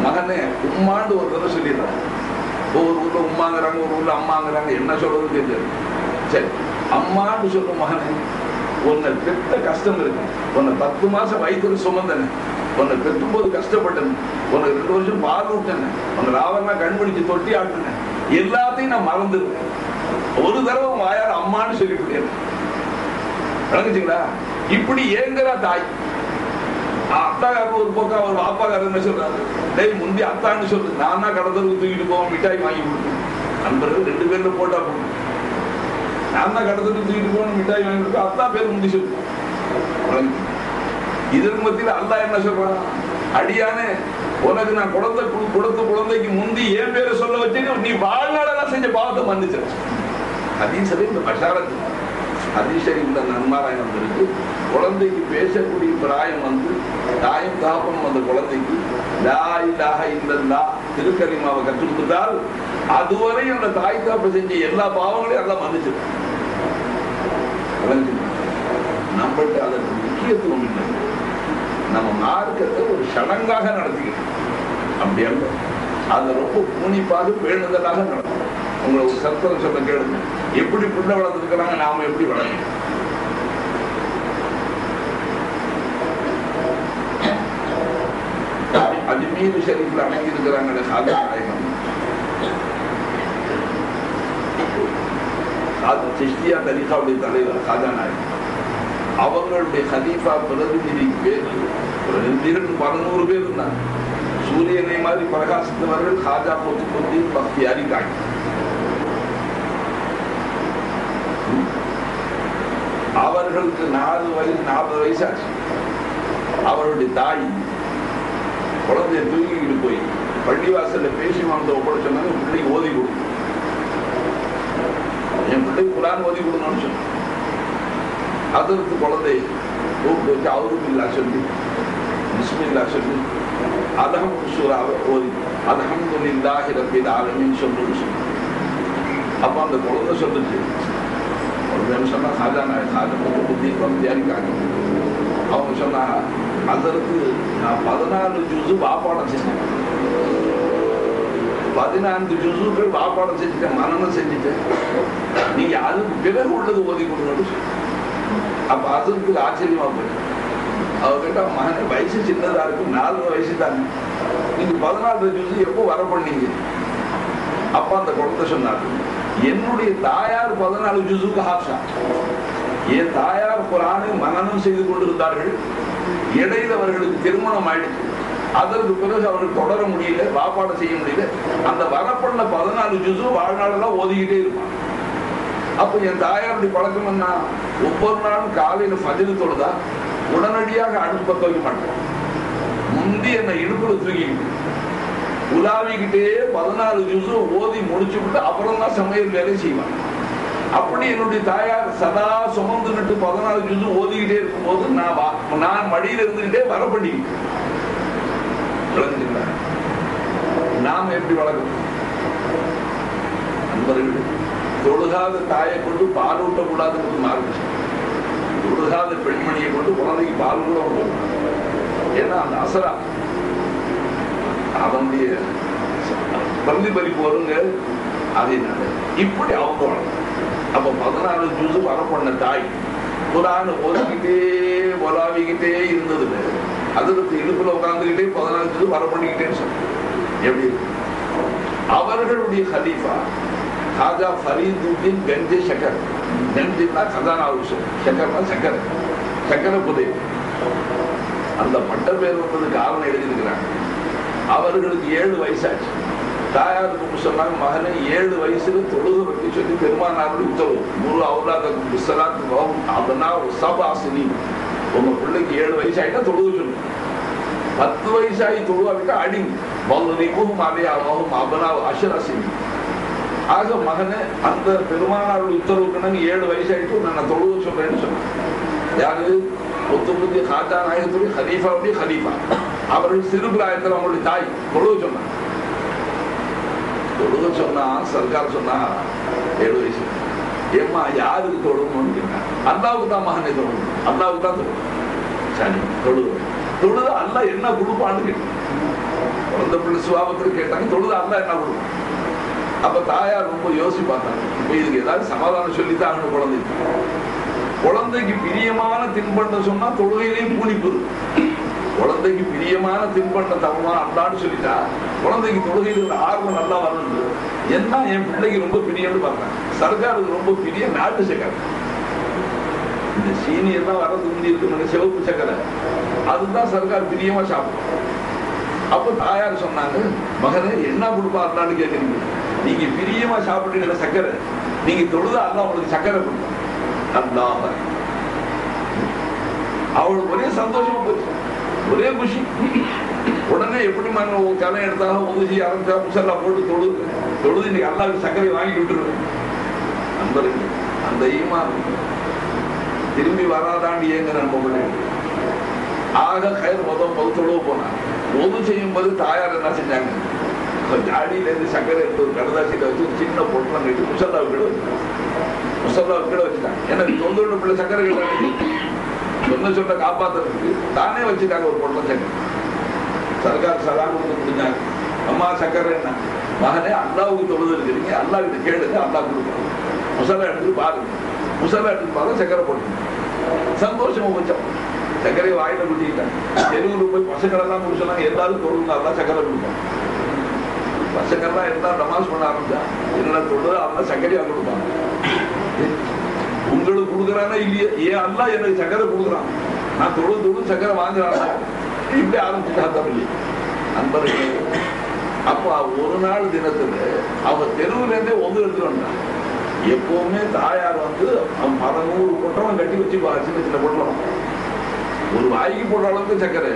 மகனே உம்மாண்டு ஒரு தடவை சொல்லிடுறான். ஒவ்வொரு ஊர்ல உம்மாங்கிறாங்க, ஒரு ஊர்ல அம்மாங்கிறாங்க, என்ன சொல்றது தெரியாது. சரி, அம்மான்னு சொல்ற மகனே, உன்னை பெத்த கஷ்டம் இருக்கு, உன்னை 10 மாசம் வயிற்றுல சுமந்தன, உன்னை பெற்றும் போது கஷ்டப்பட்டேன், உனக்கு 2 வருஷம் பால் விட்டேன், உன்னை ராவெல்லாம் கண்பிடிச்சு தொட்டி ஆட்டுனேன், எல்லாத்தையும் நான் மறந்துருக்கேன். ஒரு தடவை வாயால் அம்மான்னு சொல்லிவிட்டேன். விளங்குச்சுங்களா? இப்படி ஏங்குறா தாய். அத்தாக்காரன் ஒரு பக்கம், அவர் பாப்பாக்காரன் என்ன சொல்றாரு, டேய் முந்தி அத்தான்னு சொல்லு, நான் தான் கடத்தலுக்கு தூக்கிட்டு போவோம், மிட்டாய் வாங்கி கொடுத்தேன். நண்பர்கள் 2 பேர்ல போட்டா போடும், நான் தான் கடத்தலுக்கு தூக்கிட்டு போகணும், மிட்டாய் வாங்கி கொடுத்தேன், அத்தா பேர் முந்தி சொல்லு. இதற்கு மத்தியில் அல்லாஹ் என்ன சொல்றான், அடியானே உனக்கு நான் கொடுத்த குழந்தைக்கு முந்தி ஏன் பேரை சொல்ல வச்சு நீ வாழ்நாளெல்லாம் செஞ்ச பாவத்தை மன்னிச்சு. ஹதீஸ்ல இந்த பஷாரத்து ஹதீஸை இந்த நன்மாராயணம் இருக்கு. குழந்தைக்கு பேசக்கூடிய பிராயம் வந்து தாயும் தாப்பனும் அந்த குழந்தைக்கு லா இலாஹ இல்லல்லாஹ் திருக்கலிமாவை கற்றுக் கொடுத்தால் அதுவரை அந்த தாய் தாப்ப செஞ்ச எல்லா பாவங்களையும் எல்லாம் மன்னிச்சிடும். நம்மள்கிட்ட அதற்கு முக்கியத்துவம் இல்லை. நம்ம மார்க்கத்தை ஒரு சடங்காக நடத்திக்கணும். அப்படி அல்ல, அதை ரொம்ப பூனிப்பாக பேணுதலாக நடக்கும். உங்களை ஒரு சத்தம் சொல்ல கேளுங்க. எப்படி பிள்ளை வளர்ந்துருக்கிறாங்க, நாம எப்படி வளர்க்கணும்? அஜ்மீர் ஷரீஃப்ல அடங்கி இருக்கிறாங்க சாதா நாயகம், சிஷ்டியா தரிகாவுடைய தலைவர் சாதா நாயகம். அவங்களுடைய ஹலீஃபா பிரதிநிதி பேர் 200 பேர் இருந்தாங்க. சூரியனை மாதிரி பிரகாசித்தவர்கள் ஹாஜா குத்புத்தீன் பக்தியாரி காய். அவர்களுக்கு 40 வயசாச்சு. அவருடைய தாய் குழந்தைய தூக்கிக்கிட்டு போய் பள்ளிவாசல்ல பேசி வாழ்ந்த ஒப்பட சொன்னாங்க, பிள்ளைக்கு ஓதி கொடுக்கும், என் பிள்ளைக்கு குரான் ஓதி கொடுக்கணும்னு சொன்னாங்க. அதற்கு குழந்தை கூப்பிட்டு வச்சு அவுதுபில்லா சொல்லி பிஸ்மில்லா சொல்லி அல்ஹம்து சூராவை ஓதி அல்ஹம்துலில்லாஹி ரப்பில் ஆலமீன் சொல்லுன்னு சொன்னாங்க. அப்ப அந்த குழந்தை சொல்லுச்சு, சொன்னா அவங்க சொன்னாங்க, அதற்கு நான் 14 ஜுஸு வாப்பாடம் செஞ்சேன், 14 ஜுஸுக்கள் வாப்பாடம் செஞ்சுட்டேன், மனநம் செஞ்சுட்டேன், நீங்க அதுக்கு பிறகு உள்ளது ஓதி கொடுங்கன்னு சொல்லி. அப்ப அதுக்கு ஆச்சரியமா போயிட்டு அவர்கிட்ட மகன வயசு சின்னதா இருக்கும், 4 வயசு தாங்க, நீங்க 14 ஜுஸு எப்போ வர பண்ணீங்க? அப்ப அந்த குழந்தை சொன்னாரு, என்னுடைய தாயார் 14 ஜுஸுக்கு ஹாஃப்ஸா, என் தாயார் குர்ஆனை மனனம் செய்து கொண்டிருந்தார்கள். இடையில அவர்களுக்கு திருமணம் ஆயிடுச்சு. அதற்கு பிறகு அவர்கள் தொடர முடியல, வாப்பாடம் செய்ய முடியல. அந்த வரப்பண்ண 14 ஜுஸு வாழ்நாளெல்லாம் ஓதிக்கிட்டே இருப்பான். அப்ப என் தாயாருடைய பழக்கம் என்ன, ஒவ்வொரு நாளும் காலையில ஃபஜ்ர் தொழுதா உடனடியாக அடுப்பு பத்த வைக்க மாட்டேன், முந்தி என்னை இடுப்புல தூக்கிக்கிட்டு உலாவிக்கிட்டே 14 ஜுஸு ஓதி முடிச்சு விட்டு அப்புறம் தான் சமையல் வேலை செய்வாங்க. அப்படி என்னுடைய தாயார் சதா சுமந்துட்டு 14 ஜுஸு ஓதிக்கிட்டே இருக்கும்போது நான் மடியில இருந்துகிட்டே வர பண்ணிக்கிட்டேன். நாம எப்படி வளர்க்கணும்? நண்பர்கள், தொழுகாத தாயை கொண்டு பால் ஊட்டக்கூடாதுன்னு மாறுச்சு. தொழுகாத பெண்மணியை கொண்டு குழந்தைக்கு பால் கூட ஊட்டக்கூடாது. ஏன்னா அந்த அசரா அவனுடைய பள்ளி பறிப்பு வருங்க. அதனால இப்படி அவங்க வளர்க்கும். அப்ப 14 ஜுஸு வர பண்ண தாய் குர்ஆன் ஓதிக்கிட்டே ஒலாவிக்கிட்டே இருந்ததுல அதற்கு இடுப்புல உட்கார்ந்துக்கிட்டே 14 ஜுஸு வர பண்ணிக்கிட்டேன்னு சொன்னாங்க. எப்படி அவர்களுடைய ஹலீஃபா ஹாஜா ஃபரீதுத்தீன் கஞ்சே ஷக்கர், கஞ்சின்னா கதானா விஷயம், ஷக்கர்னா சக்கரை, சக்கரை புதை, அந்த பட்ட பேர் வந்தது காரணம் எழுதியிருக்கிறாங்க. அவர்களுக்கு 7 வயசாச்சு. தாயாருக்கு சொன்னாங்க, மகனை 7 வயசுல தொழுது வைக்க சொல்லி பெருமானாருடைய உத்தரவு. முழு அவுலாதற்கு விசலாத்து அதனா சபாசினி, உங்க பிள்ளைக்கு 7 வயசு ஆயிட்டா தொழுது சொல்லு. 10 வயசாகி தொழுவாவிட்டா அடி வல்லுக்கும் அவையாகவும் அவனா அஷராசினி. ஆக மகனை அந்த பெருமானாருடைய உத்தரவுக்கு 7 வயசாயிட்டு நான் தொழுது சொல்றேன்னு சொன்னேன். யாரு? ஒத்துமுத்தி ஹாஜா நாயகத்துடைய ஹலீஃபாவுடைய ஹலீஃபா. அவர்கள் சிறுபிராயத்தில் அவங்களுடைய தாய் தொழுது சொன்னாங்க. தொழுக சொன்னா சர்க்கார் சொன்னா 7 வயசு. ஏம்மா யாருக்கு தொழுகணும்னு கேட்டாங்க. அல்லாவுக்கு தான் மகனை தொழுகணும், அல்லாவுக்கு தான் தொழுகணும். சரி தொழுது தொழுது அல்லா என்ன கொடுப்பான்னு கேட்டாங்க. குழந்தை பிள்ளை சுபாவத்துக்கு கேட்டாங்க, தொழுது அல்லா என்ன கொடுக்கும்? அப்ப தாயார் ரொம்ப யோசிச்சு பார்த்தாங்க, இப்ப இதுக்கு ஏதாவது சமாதானம் சொல்லித்தான் குழந்தைக்கு பிரியமான தின்பண்டம் சொன்னா தொழுகையிலையும் பூனிப்புது. குழந்தைக்கு பிரியமான தின்பண்ட தவமா அல்லான்னு சொல்லிட்டா குழந்தைக்கு தொழுகையில் ஆர்வம் நல்லா வரணும். என்ன என் பிள்ளைக்கு ரொம்ப பிரியம்னு பார்த்தாங்க. சர்க்காருக்கு ரொம்ப பிரிய நாட்டு சக்கரை. இந்த சீனி எல்லாம் வரது முந்தி இருக்கு சிவப்பு சக்கரை, அதுதான் சர்க்கார் பிரியமா சாப்பிடும். அப்ப தாயார் சொன்னாங்க, மகனே என்ன கொடுப்பாருலான்னு கேட்குறீங்க, நீங்க பிரியமா சாப்பிடுறீங்க சக்கரை, நீங்க தொழுதா அல்லா உங்களுக்கு சக்கரை கொடுப்பாங்க. அல்லாஹ் அவளுக்கு ஒரே சந்தோஷமா போச்சு, ஒரே குஷி. உடனே எப்படி கலை எடுத்தாலும் உதவி செய்ய ஆரம்பிச்சா முசல்லா போட்டு தொழுது இன்னைக்கு அல்லாவுக்கு சர்க்கரை வாங்கி விட்டுருவேன். நண்பர்கள் அந்த ஈமான் திரும்பி வராதாண்டி ஏங்க நம்ம பிள்ளைங்க ஆக கயிறு முதல் தொழுவ போனாங்க. உதவி செய்யும் போது தாயார் என்ன செஞ்சாங்க, ஜாடியில இருந்து சர்க்கரை எடுத்து ஒரு கடதாசியில வச்சு சின்ன பொருட்கள் கட்டி முசல்லாவுக்கு வச்சுட்டாங்க. எனக்கு தொந்தோட பிள்ளை சர்க்கரை சொன்ன காப்பாத்துறதுக்கு தானே வச்சுட்டாங்க ஒரு பொருளை சர்க்கரை. சர்க்கார் சலாம் கொடுத்து முடிஞ்சாங்க. அம்மா சர்க்கரை என்ன மகனே அல்லாவுக்கு தொழுது இருக்கிறீங்க, அல்லா கிட்ட கேளுங்க, அல்லா கொடுக்கணும். முசல்லா எடுத்துட்டு பாருங்க, முசல்லா எடுத்துட்டு பாருங்க, சர்க்கரை போட்டு சந்தோஷமா வச்சோம். சர்க்கரையை வாயில குட்டிக்கிட்டாங்க. தெருவில் போய் பசங்களெல்லாம் முடிச்சாங்க, எல்லாரும் தொழுங்க, அல்லா சர்க்கரை கொடுப்பாங்க. பசங்கள்லாம் எல்லாரும் நமாஸ் பண்ண ஆரம்பிச்சா என்ன தொழுது அல்லா சர்க்கரையா கொடுப்பாங்க. உங்களுக்கு கொடுக்குறானா இல்லையா, ஏன் அல்லா எனக்கு சர்க்கரை கொடுக்குறான், நான் தொழுது சர்க்கரை வாங்குறாங்க. இப்படி ஆரம்பிச்சுட்டா இல்லையா நண்பர்கள். அப்போ ஒரு நாள் தினத்துல அவங்க தெருவுல இருந்தே எடுத்துட்டு வந்தாங்க. எப்பவுமே தாயார் அவன் 100 பொட்டலம் கட்டி வச்சுப்பாங்க, சின்ன சின்ன பொட்டலம், ஒரு வாய்க்கு போடுற அளவுக்கு சர்க்கரை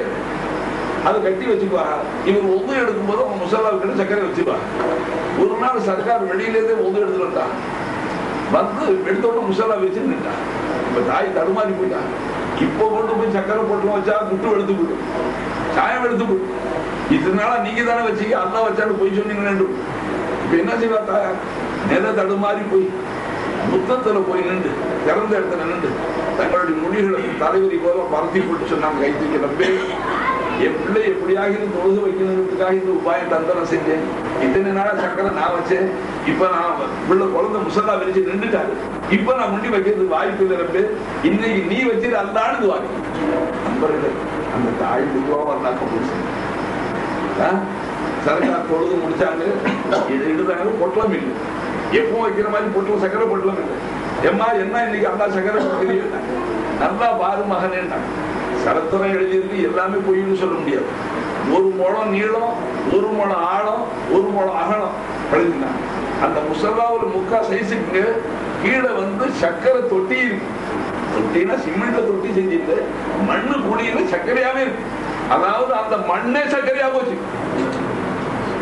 அதை கட்டி வச்சுக்குவாங்க. இவர் எடுக்கும் போது அவங்க முசல்லாவுக்கு சர்க்கரை வச்சுப்பாங்க. ஒரு நாள் சர்க்கார் வெளியிலேருந்தே எடுத்துட்டு வந்தாங்க. எடுத்தோட முசல்லா வச்சு நின்றாங்க. இப்ப தாய் தடுமாறி போயிட்டாங்க. இப்ப கொண்டு போய் சக்கரை போட்டு வச்சா முட்டு எடுத்து போடும், சாயம் எடுத்து போடும். இதனால நீங்க தானே வச்சீங்க, அல்லா வச்சாலும் போய் சொன்னீங்கன்னு. இப்ப என்ன செய்வா தாயார், நில தடுமாறி போய் முத்தத்துல போய் நின்று திறந்த இடத்துல நின்று தங்களுடைய முடிகளை தலைவரி போல பரத்தி போட்டு சொன்னாங்க, கை தூக்கி நம்பே என் பிள்ளை எப்படியாக தொழுது வைக்கணுங்கிறதுக்காக இந்த உபாயம் தந்தனம் செஞ்சேன். இத்தனை நாளா சக்கரை நான் வச்சேன். இப்ப நான் பிள்ளை குழந்தை முசல்லா விரிச்சு நின்றுட்டாரு. இப்ப நான் முண்டி வைக்கிறதுக்கு வாய்ப்பு இல்லை. இன்னைக்கு நீ வச்சு அல்லான்னு வாங்கி நண்பர்கள் அந்த தாய் துவாக்க போச்சு. சர்க்கார் தொழுது முடிச்சாங்க. இதை எடுத்தாங்க, பொட்டலம் இல்லை. எப்பவும் வைக்கிற மாதிரி பொட்டலம் சக்கரை பொட்டலம் இல்லை. எம்மா என்ன இன்னைக்கு அல்லா சக்கரை கொடுக்குறீங்க, நல்லா பாரு மகனேன்னாங்க. சரித்திரம் எழுதியிருக்கு, எல்லாமே பொய்ன்னு சொல்ல முடியாது. 1 முழம் நீளம், 1 முழம் ஆழம், 1 முழம் அகலம் எழுதினாங்க. அந்த முசல்லா ஒரு முக்கா சைஸுக்கு கீழே சக்கரை தொட்டி இருக்கு. தொட்டினா சிமெண்ட்ல தொட்டி செஞ்சிட்டு மண்ணு குழியில சர்க்கரையாவே இருக்கு. அதாவது அந்த மண்ணே சர்க்கரையா போச்சு.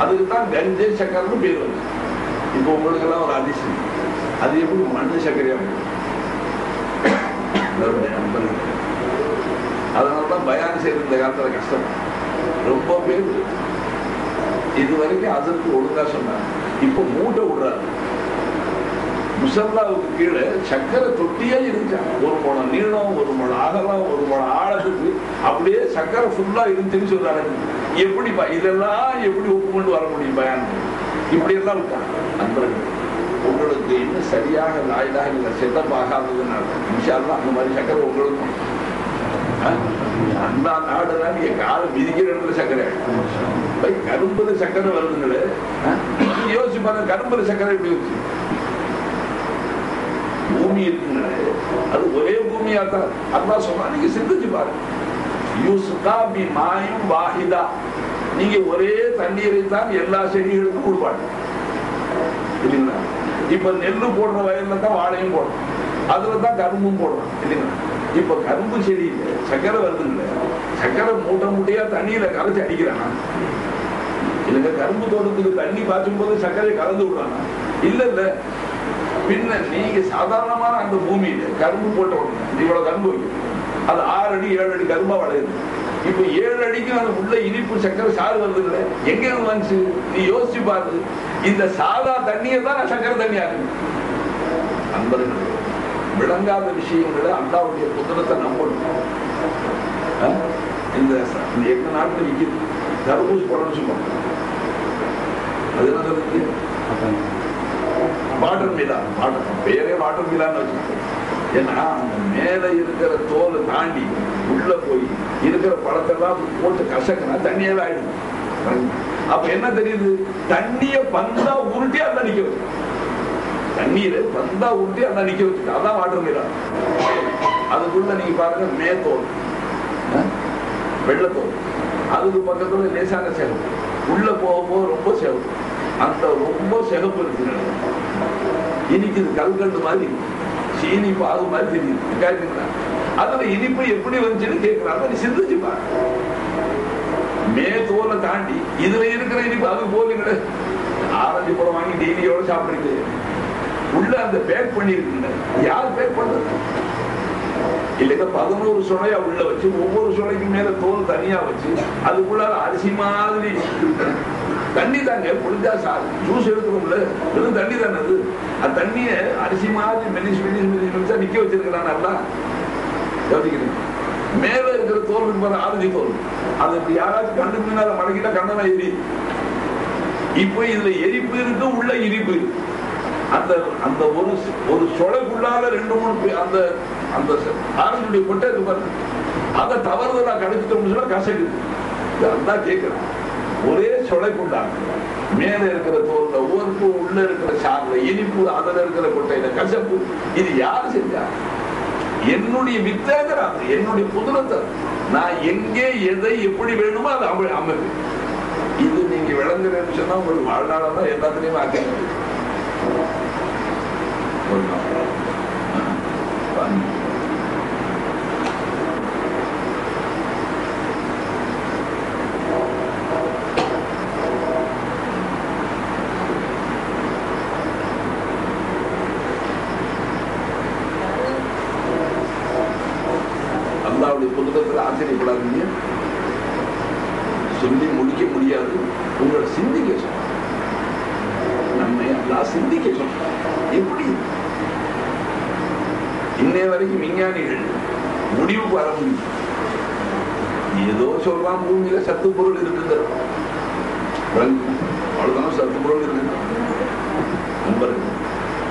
அதுக்குதான் கஞ்சே சக்கரைன்னு பேர் வந்து. இப்போ உங்களுக்கு எல்லாம் ஒரு அதிசயம், அது எப்படி மண்ணு சர்க்கரையா போச்சு. அதனாலதான் பயான் செய்யறது இந்த காலத்துல கஷ்டம். ரொம்ப பேர் இது வரைக்கும் அதற்கு ஒழுங்கா சொன்னாங்க. இப்ப மூட்டை விடுறாரு. முசல்லாவுக்கு கீழே சக்கரை தொட்டியே இருந்துச்சா. 1 முழம் நீளம், 1 முழம் அகலம், 1 முழம் ஆழத்துக்கு அப்படியே சக்கரை ஃபுல்லா இருந்துச்சுன்னு சொல்றாங்க. எப்படிப்பா இதெல்லாம் எப்படி ஒப்பு கொண்டு வர முடியும் பயான்? இப்படி எல்லாம் விட்டாங்க. நண்பர்கள் உங்களுக்கு இன்னும் சரியாக லாயிலாக இல்லை செட்டப் ஆகாததுனால இன்ஷா அல்லாஹ் அந்த மாதிரி சக்கரை உங்களுக்கும் அந்த நாடுனா நீங்க காலம் விதிக்கிற இடத்துல சக்கரை. கரும்புல சக்கரை வருதுங்களே, யோசிச்சு பாருங்க. கரும்புல சக்கரை எப்படி வச்சு பூமி இருக்குங்களே, அது ஒரே பூமியா தான் அல்லா சொன்னா. நீங்க சிந்திச்சு பாருங்க. யூசுகா பி மாயும் வாஹிதா, நீங்க ஒரே தண்ணீரை தான் எல்லா செடிகளுக்கும் கொடுப்பாங்க இல்லைங்களா? இப்ப நெல்லு போடுற வயல்ல தான் வாழையும் போடுறோம், அதுலதான் கரும்பும் போடுறோம் இல்லைங்களா? இப்ப கரும்பு செடியில சக்கரை வருதுங்கள, சக்கரை மூட்டை மூட்டையா தண்ணியில கரைச்சி அடிக்கிறானா இல்லைங்க? கரும்பு தோட்டத்துக்கு தண்ணி பாய்ச்சும் போது சர்க்கரையை கலந்து விடுறானா? இல்ல இல்ல. பின்ன நீங்க சாதாரணமான அந்த பூமியில கரும்பு போட்ட உடனே இவ்வளவு கரும்பு வைக்கும், அது 6 அடி 7 அடி கரும்பா வளையுது. இப்ப 7 அடிக்கு அது உள்ள இனிப்பு சக்கரை சாறு வருதுங்களே, எங்க இருந்து வந்துச்சு? நீ யோசிச்சு பாரு. இந்த சாதா தண்ணியை தான் சக்கரை தண்ணி ஆகுது. நண்பர்கள் விளங்காத விஷயங்களை அல்லாவுடைய குதிரத்தை நம்பணும். இந்த எங்க நாட்டுல விற்கிது தர்பூஸ் பழம்னு சொல்லுவாங்க. அது என்ன இருக்கு? வாட்டர் மிலா. பேரே வாட்டர் மிலான்னு வச்சுக்கோங்க. ஏன்னா அந்த மேல இருக்கிற தோலை தாண்டி உள்ள போய் இருக்கிற பழத்தெல்லாம் போட்டு கசக்கினா தண்ணியாவே ஆயிடும். அப்ப என்ன தெரியுது? தண்ணிய பந்தா உருட்டி அதான் நிக்க வச்சு, தண்ணீரை பந்தா உருட்டி அதான் நிக்க வச்சு, அதான் வாட்டர் மிலா. அதுக்குள்ள நீங்க பாருங்க மேத்தோல், வெள்ளத்தோல், அதுக்கு பக்கத்துல லேசான சிகப்பு, உள்ள போகும்போது ரொம்ப சிகப்பு. அந்த ரொம்ப சிகப்பு இருக்கு, இனிக்குது, கல்கண்டு மாதிரி, சீனி பாகு மாதிரி தெரியுது. அதுல இனிப்பு எப்படி வந்துச்சுன்னு கேட்கிறாங்க. நீ சிந்திச்சு பாரு. தோலை தாண்டி இதுல இருக்கிற இனிப்பு அது போலுங்களே. ஆரஞ்சு பழம் வாங்கி டெய்லியோட சாப்பிடுறது, உள்ள அந்த பேக் பண்ணிருக்குங்க. யார் பேக் பண்றது? இல்லைங்க 11 சுளையா உள்ள வச்சு ஒவ்வொரு சுளைக்கு மேல தோல் தனியா வச்சு அதுக்குள்ள அரிசி மாதிரி தண்ணி தாங்க புளிஞ்சா ஜூஸ் எடுத்துக்கோங்கள, வெறும் தண்ணி தானே அது. அந்த தண்ணிய அரிசி மாதிரி மெலிசா நிக்க வச்சிருக்கிறான். நல்லா யோசிக்கிறேன். மேல இருக்கிற தோல் இருப்பது ஆரஞ்சு தோல், அது இப்படி யாராச்சும் கண்டு முன்னால மடக்கிட்டா கண்ணமா எரி. இப்போ இதுல எரிப்பு இருக்கு, உள்ள இனிப்பு இருக்கு. அந்த அந்த ஒரு சொலைக்குள்ளால 2-3 அந்த அந்த ஆரஞ்சுடைய கொட்டை இருக்கு பாருங்க, அதை தவறுதலா கடிச்சிட்டோம்னு சொன்னா கசக்கு. அதான் கேட்கிறேன். ஒரே சொலைக்குண்டாங்க மேல இருக்கிற தோல்ல ஒவ்வொரு உள்ள இருக்கிற சார்ல இனிப்பு, அதுல இருக்கிற கொட்டையில கசப்பு. இது யாரு செஞ்சா? என்னுடைய வித்தேகராது, என்னுடைய புதுரத்தை நான் எங்கே எதை எப்படி வேணுமோ அதை அமைப்பு. இது நீங்க விளங்குறேன்னு சொன்னா உங்களுக்கு வாழ்நாளதான் எல்லாத்துலயுமே ஆக்க. அல்லாஹ்வுடைய புத்தகத்தில் ஆச்சரியப்படாதீங்க, சொல்லி முடிக்க முடியாது. உங்களை சிந்திக்க சொல்ற, நம்ம அல்லாஹ் சிந்திக்க சொல்ற. எப்படி இன்னைய வரைக்கும் விஞ்ஞானிகள் முடிவுக்கு வர முடியும்? ஏதோ சொல்றான், பூமியில சத்து பொருள் இருக்குது, அவ்வளவுதான் சத்து பொருள் இருக்கு.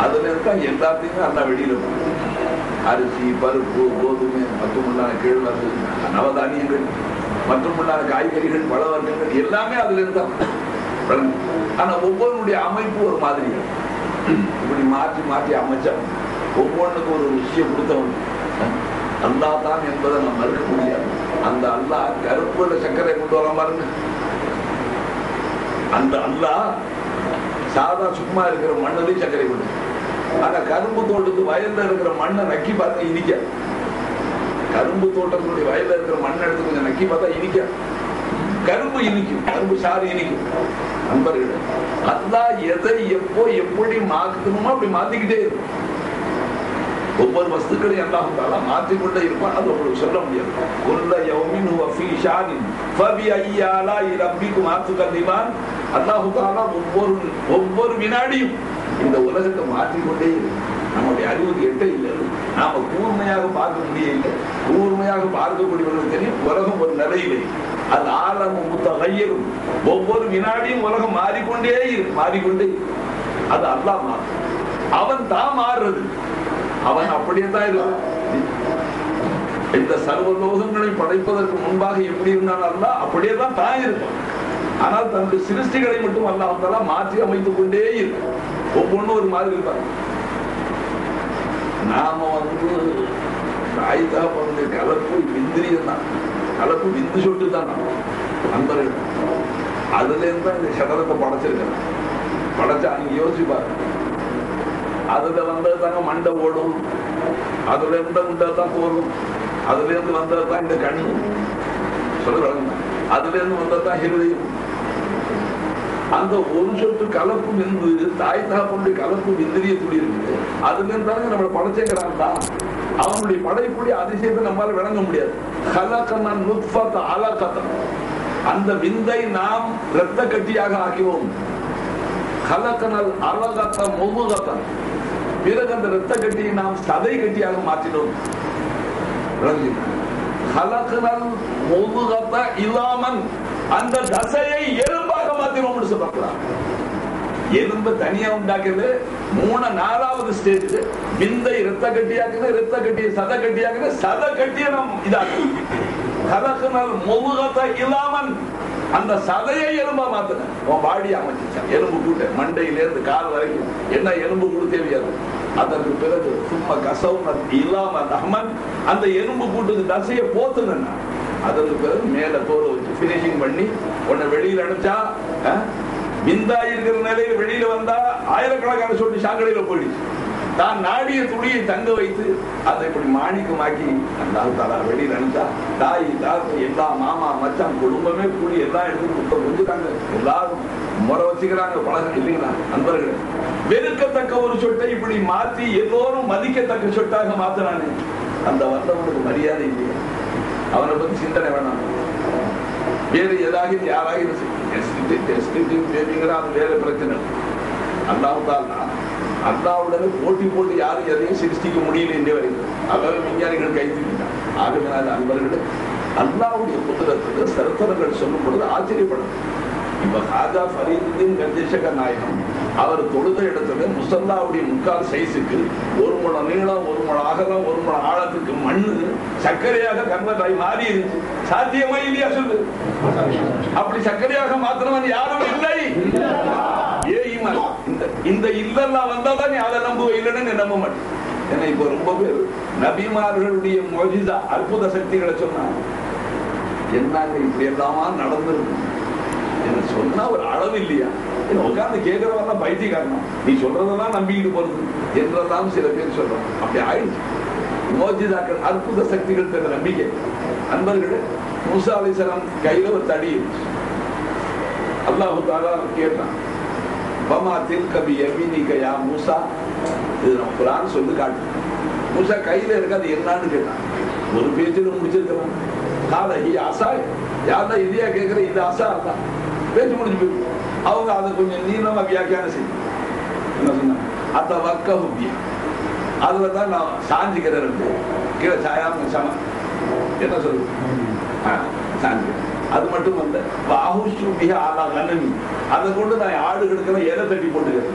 அதுல இருக்கா எல்லாத்தையுமே அல்லாஹ் வெளியில அரிசி, பருப்பு, கோதுமை, மற்றுமுள்ளான கேழ்வரகு, நவதானியங்கள், மற்றுமுள்ளான காய்கறிகள், பழ வர்க்கங்கள் எல்லாமே அதுல இருந்தா. ஆனா ஒவ்வொருடைய அமைப்பு ஒரு மாதிரி இப்படி மாற்றி மாற்றி அமைச்சா ஒவ்வொன்றுக்கு ஒரு ருசியை கொடுத்தவன் அல்லாஹ் தான் என்பதை நம்ம மறுக்க முடியாது. அந்த அல்லாஹ் கருப்புல சர்க்கரை கொண்டு வர பாருங்க. அந்த அல்லாஹ் சாதா சும்மா இருக்கிற மண்ணிலையும் சர்க்கரை கொண்டு, ஆனா கரும்பு தோட்டத்துக்கு வயல்ல இருக்கிற மண்ணை நக்கி பார்த்தா இனிக்க. கரும்பு தோட்டத்தினுடைய வயல்ல இருக்கிற மண்ணை எடுத்து கொஞ்சம் நக்கி பார்த்தா இனிக்க. கரும்பு இனிக்கும், கரும்பு சாறு இனிக்கும். நண்பர்கள், அல்லாஹ் எதை எப்போ எப்படி மாற்றணுமோ அப்படி மாத்திக்கிட்டே இருக்கும். ஒவ்வொரு வஸ்துக்களையும் அல்லாஹ் தஆலா மாற்றிக்கொண்டே இருப்பான். அது உங்களுக்கு சொல்ல முடியாது. குல்ல யௌமின் ஹுவ ஃபீ ஷானின் ஃபபிஅய்யி ஆலாஇ ரப்பிகுமா துகல்லிமான். அல்லாஹ் தஆலா ஒவ்வொரு வினாடியும் இந்த உலகத்தை மாற்றிக்கொண்டே இருக்கு. நம்முடைய அறிவுக்கு எட்ட இல்லை, நாம கூர்மையாக பார்க்க முடியவில்லை. கூர்மையாக பார்க்கக்கூடியவர்களுக்கு தெரியும் உலகம் ஒரு நிலையிலே அது ஆலமும் முத்தகையரும். ஒவ்வொரு வினாடியும் உலகம் மாறிக்கொண்டே இருக்கு, மாறிக்கொண்டே. அது அல்லாஹ் மாறும், அவன் தான் மாறுறது, அவன் அப்படியே தான் இருக்கும். இந்த சர்வ லோகங்களை படைப்பதற்கு முன்பாக எப்படி இருந்தான் அல்லாஹ் அப்படியே தான் தான் இருக்கும். ஆனால் தன்னுடைய சிருஷ்டிகளை மட்டும் அல்லாஹ் தஆலா மாற்றி அமைத்துக் கொண்டே இருக்கும். ஒவ்வொன்றும் ஒரு மாதிரி இருப்பாங்க. நாம தாய்தா பிறந்த கலப்பு இந்திரியம் தான், கலப்பு விந்து சொட்டு தான். நண்பர்கள், அதுல இருந்து தான் இந்த சடலத்தை படைச்சிருக்கிறேன். படைச்சா நீங்க யோசிப்பாரு, அதுல வந்தது தாங்க மண்டை ஓடும், அதுல இருந்து வந்ததுதான் தோறும், அதுல இருந்து வந்ததுதான் இந்த கண்ணு சொல்லுறாங்க, அதுல இருந்து வந்ததுதான் ஹிருதயம். அந்த ஒரு சொட்டு கலப்பு விந்து தாய் தகப்பனுடைய கலப்பு விந்திரிய துளி இருக்குது. அதுல இருந்தாலும் நம்மளை படைச்சேங்கிறான் தான். அவனுடைய படைப்புடைய அதிசயத்தை நம்மளால விளங்க முடியாது. அந்த விந்தை நாம் இரத்த கட்டியாக ஆக்கிவோம். பிறகு அந்த இரத்த கட்டியை நாம் சதை கட்டியாக மாற்றினோம். இல்லாமன் அந்த தசையை எலும்பாக மாத்தினோம்னு சொல்றான். எலும்பு தனியா உண்டாக்குது. 4வது ஸ்டேஜ் விந்தை இரத்த கட்டியாக்குது, இரத்த கட்டியை சதை கட்டியாக்குது, சதை கட்டிய நாம் இதாக்கு. இல்லாமன் அந்த சதையை எலும்பா மாத்தின உன் பாடியை அமைச்சிச்சான். எலும்பு கூட்ட மண்டையிலிருந்து கால் வரைக்கும் என்ன எலும்பு கூடு தேவையாது. அதற்கு பிறகு சும்மா கசவுன் இல்லாம அஹ்மன் அந்த எலும்பு கூட்டுக்கு தசையை போத்துனா, அதற்கு பிறகு மேல தோலை வச்சு பினிஷிங் பண்ணி உன்னை வெளியில அனுப்பிச்சா, விந்தா இருக்கிற நிலையில வெளியில வந்தா ஆயிரக்கணக்கான சொல்லி சாக்கடையில போயிடுச்சு. தான் நாடிய துளியை தங்க வைத்து அதை இப்படி மாணிக்கமாக்கி அல்லாஹ் தஆலா வெளியில அனுப்பிச்சா தாய் தாத்தா எல்லா மாமா மச்சான் குடும்பமே கூடி எல்லாம் எடுத்து கொஞ்சிட்டாங்க. எல்லாரும் முறை வச்சுக்கிறாங்க, பழகம் இல்லைங்களா நண்பர்கள். வெறுக்கத்தக்க ஒரு சொட்டை இப்படி மாற்றி எல்லோரும் மதிக்கத்தக்க சொட்டாக மாத்தினானே, அந்த வந்தவனுக்கு மரியாதை இல்லையா? அவனை பத்தி சிந்தனை வேணாம். வேறு ஏதாவது யாராவது வேற பிரச்சனை. அல்லாஹ்வுடனே போட்டி யாரும் எதையும் சிருஷ்டிக்க முடியல என்று வரைக்கும் அதாவது விஞ்ஞானிகள் கைத்திருக்கிறார். ஆகவே அன்பர்களே, அல்லாஹ்வுடைய புத்தகத்துக்கு சரித்திரங்கள் சொல்லும் பொழுது ஆச்சரியப்படும். இப்ப ஹாஜா ஃபரீதுதீன் கந்தேஷக நாயகம் அவர் தொழுத இடத்துல முசல்லாவுடைய முக்கால் சைஸுக்கு 1 முழம் நீளம் 1 முழம் அகலம் 1 முழம் ஆழத்துக்கு மண்ணு சர்க்கரையாக கன்வெர்ட் மாறி இருந்துச்சு. சாத்தியமா இல்லையா சொல்லு? அப்படி சர்க்கரையாக மாத்திரவன் யாரும் இல்லை. இந்த இல்லெல்லாம் வந்தாதான் நீ அதை நம்புவ, இல்லைன்னு நம்ப மாட்டேன். ஏன்னா இப்ப ரொம்ப பேர் நபிமார்களுடைய மொஜிசா அற்புத சக்திகளை சொன்னாங்க. என்னங்க இப்படி எல்லாமா நடந்திருக்கு சொன்னா ஒரு அளவு இல்லையா? உட்கார்ந்து கேட்கிறவெல்லாம் பைத்தியக்காரனா, நீ சொல்றதெல்லாம் நம்பிக்கிட்டு போறது என்றெல்லாம் சில பேர் சொல்றாங்க. அப்படி ஆயிடுச்சு. மோஜிதாக்கள் அற்புத சக்திகள் தந்த நம்பிக்கை. அன்பர்களே, மூசா அலைஹிஸ்ஸலாம் கையில ஒரு தடி இருந்துச்சு. அல்லாஹ் தஆலா கேட்டான், வமா தில்க பியமீனிக யா மூசா. இது நம்ம குர்ஆன் சொல்லி காட்டு. மூசா கையில இருக்காது என்னன்னு கேட்டான். ஒரு பேஜில் முடிச்சிருக்கலாம். காலஹி ஆசா யாரா இல்லையா கேட்கிற, இது ஆசா தான் பேச்சு முடிஞ்சு போயிடும். அவங்க அதை கொஞ்சம் நீளமா வியாக்கியானம் செய்யும். என்ன சொன்னாங்க? அத்த வக்கஹுபியா, அதுலதான் நான் சாஞ்சிக்கிறேன். கீழே சாயாம சம என்ன சொல்லுது சாஞ்சி. அது மட்டும் இல்ல, பாஹுஷுபியா ஆலா கனமி, அதை கொண்டு நான் ஆடுகளுக்கு எதை தட்டி போட்டுக்கிறேன்.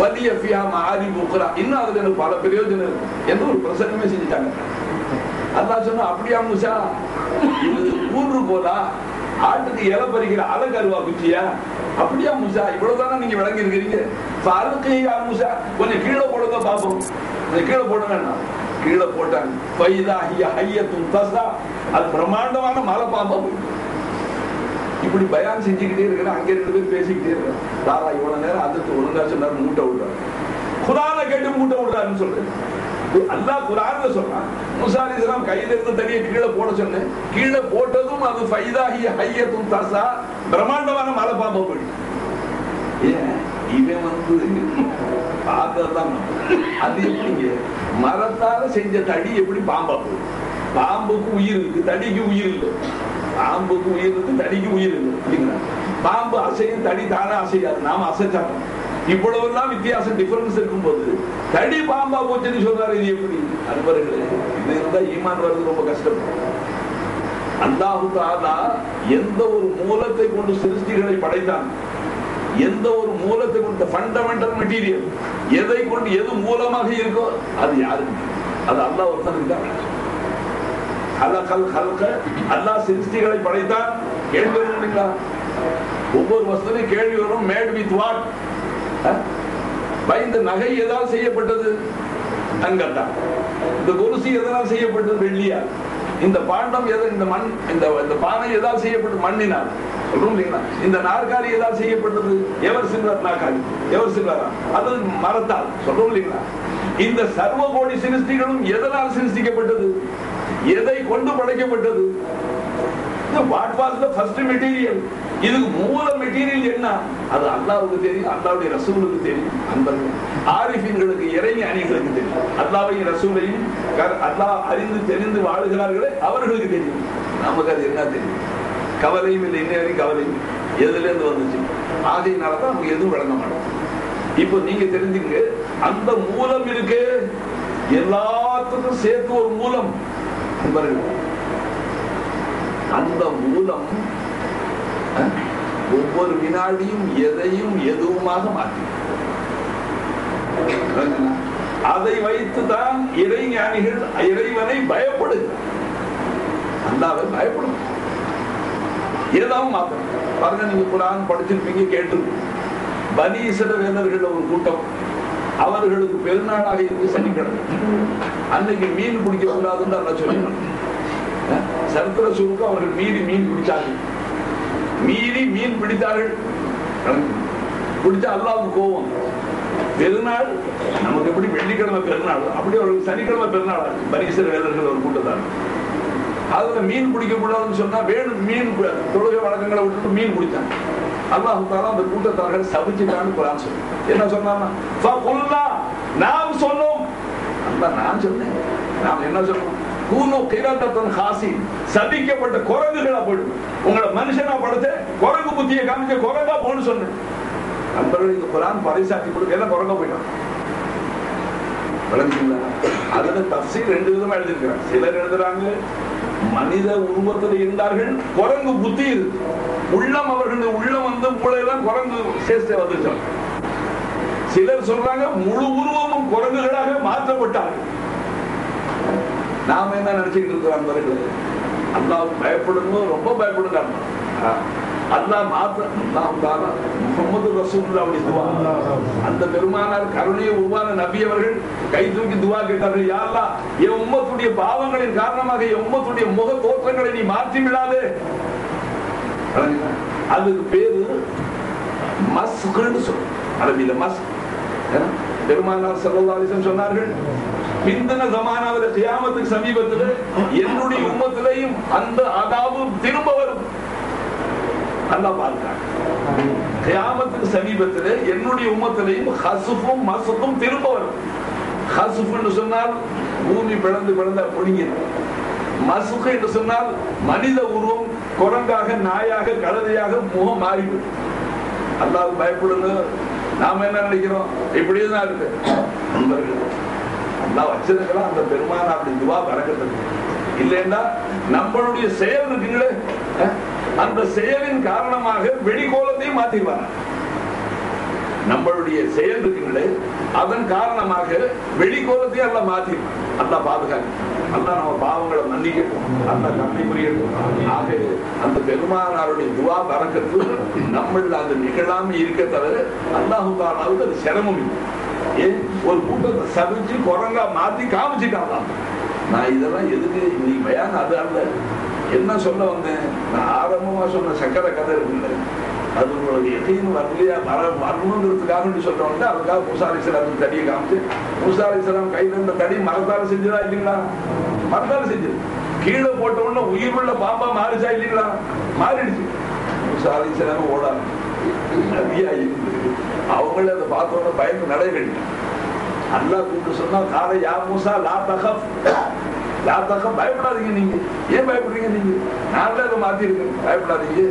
வலிய ஃபியா மாரி புக்ரா, இன்னும் அதுல எனக்கு பல பிரயோஜனம் இருக்கு. எந்த ஒரு பிரசங்கமே செஞ்சுட்டாங்க. அல்லாஹ் சொன்னா, அப்படியா மூசா, இது ஊரு போலா ஆட்டுக்கு இலை பறிக்கிற அலங்கருவா குச்சியா? அப்படியா மூசா, இவ்வளவுதானே நீங்க விளங்கி இருக்கிறீங்க? பாருக்கையா மூசா, கொஞ்சம் கீழே போடுங்க பாப்போம். கொஞ்சம் கீழே போடுங்க. கீழே போட்டாங்க. அது பிரம்மாண்டமான மலை பாம்பா போயிட்டு இப்படி பயான் செஞ்சுக்கிட்டே இருக்கிற. அங்கே 2 பேர் பேசிக்கிட்டே இருக்கிற. தாரா இவ்வளவு நேரம் அதுக்கு ஒழுங்கா சொன்னார், மூட்டை விடுறாரு. குர்ஆனை கேட்டு மூட்டை விடுறாருன்னு சொல்றேன். அல்லாஹ் குர்ஆன்ல சொல்றான், மூசா அலைஹிஸ்ஸலாம் கையில இருந்து தனியே கீழே போட சொன்னேன். கீழே போட்டதும் அது ஃபைதாஹிய ஹய்யத்துன் தஸா, பிரம்மாண்டமான மலை பாம்பா போயிடுச்சு. ஏன் இவன் பார்க்கறதான் அது எப்படிங்க? மரத்தால செஞ்ச தடி எப்படி பாம்பா போகுது? பாம்புக்கு உயிர் இருக்கு, தடிக்கு உயிர் இல்லை. பாம்புக்கு உயிர் இருக்கு, தடிக்கு உயிர் இல்லை. இல்லைங்களா? பாம்பு அசையும், தடி தானே அசையாது. நாம அசைச்சாங்க. இவ்வளவு எல்லாம் வித்தியாசம் டிஃபரன்ஸ் இருக்கும் போது தடி பாம்பா போச்சுன்னு சொல்றாரு. இது எப்படி? அன்பர்களே, இது இருந்தா ஈமான் வர்றது ரொம்ப கஷ்டம். அல்லாஹ் தஆலா எந்த ஒரு மூலத்தை கொண்டு சிருஷ்டிகளை படைத்தான், எந்த ஒரு மூலத்தை கொண்டு ஃபண்டமெண்டல் மெட்டீரியல் எதை கொண்டு எது மூலமாக இருக்கோ அது யாருக்கு? அது அல்லாஹ் ஒருத்தனுக்கு தான். அல்லாஹ் சிருஷ்டிகளை படைத்தான். கேள்வி வரும் இல்லைங்களா? ஒவ்வொரு வசதியும் கேள்வி வரும். Mat with what? இந்த நகை எதால் செய்யப்பட்டது? தங்கத்தான். இந்த கொலுசு எதனால் செய்யப்பட்டது? வெள்ளியா. இந்த பாண்டம் இந்த மண், இந்த பானை எதால் செய்யப்பட்டது? மண்ணினால். சொல்றோம் இல்லைங்களா? இந்த நாற்காலி எதால் செய்யப்பட்டது? எவர் சில்வர் நாற்காலி. எவர் சில்வரா? அது மரத்தால். சொல்றோம் இல்லைங்களா? இந்த சர்வ கோடி சிருஷ்டிகளும் எதனால் சிருஷ்டிக்கப்பட்டது? எதை கொண்டு படைக்கப்பட்டது? What was the first material? இதுக்கு மூல மெட்டீரியல் என்ன? அது அல்லாஹ்வுக்கு தெரியும், அல்லாஹ்வுடைய ரசூலுக்கு தெரியும். அன்பர்களே, ஆரிஃபீன்களுக்கு, இறை ஞானிகளுக்கு தெரியும். அல்லாஹ்வையும் ரசூலையும் அல்லாஹ் அறிந்து தெரிந்து வாழுகிறார்களே, அவர்களுக்கு தெரியும். நமக்கு அது என்ன தெரியும்? கவலையும் இல்லை, இன்ன வரைக்கும் கவலையும் எதுல இருந்து வந்துச்சு? ஆகையினாலதான் நமக்கு எதுவும் விளங்க மாட்டோம். இப்போ நீங்க தெரிஞ்சுங்க, அந்த மூலம் இருக்கு, எல்லாத்துக்கும் சேர்த்து ஒரு மூலம். அந்த மூலம் ஒவ்வொரு வினாடியும் எதையும் எதுவுமாக மாற்றி, அதை வைத்துதான் இறைஞானிகள் இறைவனை பயப்படுகிறார். அல்லாஹ்வை பயப்படும். ஏதாவது மாத்தணும். பாருங்க, நீங்க குர்ஆன் படிச்சிருப்பீங்க, கேட்டிருப்பீங்க. பனி இஸ்ரவேலர்கள் ஒரு கூட்டம், அவர்களுக்கு பெருநாளாக இருந்து சனிக்கிழமை அன்னைக்கு மீன் பிடிக்க கூடாதுன்னு அல்ல சொல்லினாங்க. சரித்திர சுருக்கம், அவர்கள் மீன் பிடிச்சார்கள். மீறி மீன் பிடித்தார்கள். பிடிச்சா அல்லாஹ்வுக்கு கோபம். பெருநாள் நமக்கு எப்படி வெள்ளிக்கிழமை பெருநாள் அப்படி ஒரு சனிக்கிழமை பெருநாள் பரிசு வேதர்கள் ஒரு கூட்டத்தான். அதுல மீன் பிடிக்க கூடாதுன்னு சொன்னா வேணும் மீன் தொழுகை வழக்கங்களை விட்டுட்டு மீன் பிடிச்சாங்க. அல்லாஹ் தஆலா அந்த கூட்டத்தார்கள் சபிச்சுட்டான்னு குர்ஆன் சொல்லு. என்ன சொன்னாங்க? நாம் சொன்னோம். நான் சொன்னேன். நாம் என்ன சொன்னோம்? கூனு கிராதத்தன் ஹாசி, சபிக்கப்பட்ட குரங்குகளா போயிடும். உங்களை மனுஷனா படுத்து குரங்கு புத்தியை காமிச்ச குரங்கா போன்னு சொன்னேன். நண்பர்கள் இந்த குர்ஆன் பரிசாக்கி கொடுக்க எல்லாம் குரங்கா போயிட்டான். அதுல தஃசீர் ரெண்டு விதமா எழுதியிருக்கிறாங்க. சிலர் எழுதுறாங்க மனித உருவத்தில் இருந்தார்கள், குரங்கு புத்தி இருக்கு, உள்ளம் அவர்களுடைய உள்ளம் வந்து மூளையெல்லாம் குரங்கு சேஷ்டை வந்துச்சாங்க. சிலர் சொல்றாங்க முழு உருவமும் குரங்குகளாக மாற்றப்பட்டார்கள். நாம என்ன நினைச்சுக்கிட்டு இருக்கிறோம் நண்பர்களே? அல்லாஹ் பயப்படணும், ரொம்ப பயப்படுங்க. அல்லாஹ் முஹம்மது ரசூலுல்லாஹி துஆ, அந்த பெருமானார் கருணையை உருவான நபி அவர்கள் கை தூக்கி துஆ கேட்டார்கள், யா அல்லாஹ் என் உம்மத்துடைய பாவங்களின் காரணமாக என் உம்மத்துடைய முக தோற்றங்களை நீ மாற்றி விடாதே. அதுக்கு பேரு மஸ்குன்னு சொல்லும் அரபியில. மஸ்க். பெருமானார் ஸல்லல்லாஹு அலைஹி வஸல்லம் சொன்னார்கள், பிந்தின ஜமானாவில கியாமத்துக்கு சமீபத்தில் என்னுடைய உம்மத்திலையும் அந்த அதாபு திரும்ப வரும். அல்லாஹ் பார்க்கிறான். கியாமத்துக்கு சமீபத்தில் என்னுடைய உம்மத்திலையும் ஹஸ்ஃபும் மஸ்ஃபும் திரும்ப வரும். ஹஸ்ஃப் என்று சொன்னால் பூமி பிளந்து பிளந்த பொழிகிறது. மஸ்ஃப் என்று சொன்னால் மனித உருவம் குரங்காக, நாயாக, கழுதையாக முகம் மாறிவிடும். அல்லாஹ் பயப்படுங்க. நாம என்ன நினைக்கிறோம்? இப்படியேதான் இருக்கு நண்பர்கள். அல்லாஹ் வச்சிருக்கலாம் அந்த பெருமான் அப்படி துவா பறக்கத்துக்கு. இல்லைன்னா நம்மளுடைய செயல் இருக்குங்களே, அந்த செயலின் காரணமாக வெடிகோலத்தையும் மாத்திடுவாங்க. நம்மளுடைய செயல் இருக்குங்களே, அதன் காரணமாக வெடிகோலத்தையும் எல்லாம் மாத்திடுவாங்க. அல்லாஹ் பாதுகாக்க, அல்லாஹ் நம்ம பாவங்களை மன்னிக்கட்டும், அல்லாஹ் கண்ணை புரியட்டும். ஆக அந்த பெருமானாருடைய துவா பறக்கத்து நம்மள அது நிகழாம இருக்க தவிர அல்லாஹ் தஆலாவுக்கு அது சிரமம் இல்லை. ஏன் ஒரு கூட்டத்தை சபிச்சு குரங்கா மாத்தி காமிச்சுட்டாங்க. நான் இதெல்லாம் எதுக்கு நீ பயான் அது அல்ல. என்ன சொல்ல வந்தேன்? நான் ஆரம்பமா சொன்ன சக்கர கதை இருக்குல்ல, அது உங்களுக்கு எதையும் வரலையா வரணுங்கிறதுக்காக சொல்றவங்க அதுக்காக மூசா அலைஹிஸ்ஸலாம் தடியை காமிச்சு, மூசா அலைஹிஸ்ஸலாம் கையில இருந்த தடி மரத்தால செஞ்சதா இல்லைங்களா? மரத்தால செஞ்சது. கீழே போட்ட உடனே உயிர் உள்ள பாம்பா மாறிச்சா இல்லைங்களா? மாறிடுச்சு. மூசா அலைஹிஸ்ஸலாம் ஓடாது நபியா இருந்து அவங்கள அதை பார்த்தோட பயந்து நடைகள். அல்லாஹ் கூப்பிட்டு சொன்னா, கால யா மூசா லா தகஃப், லா தகஃப், பயப்படாதீங்க. நீங்க ஏன் பயப்படுறீங்க? நீங்க நான் அதை மாத்தி இருக்கேன், பயப்படாதீங்க.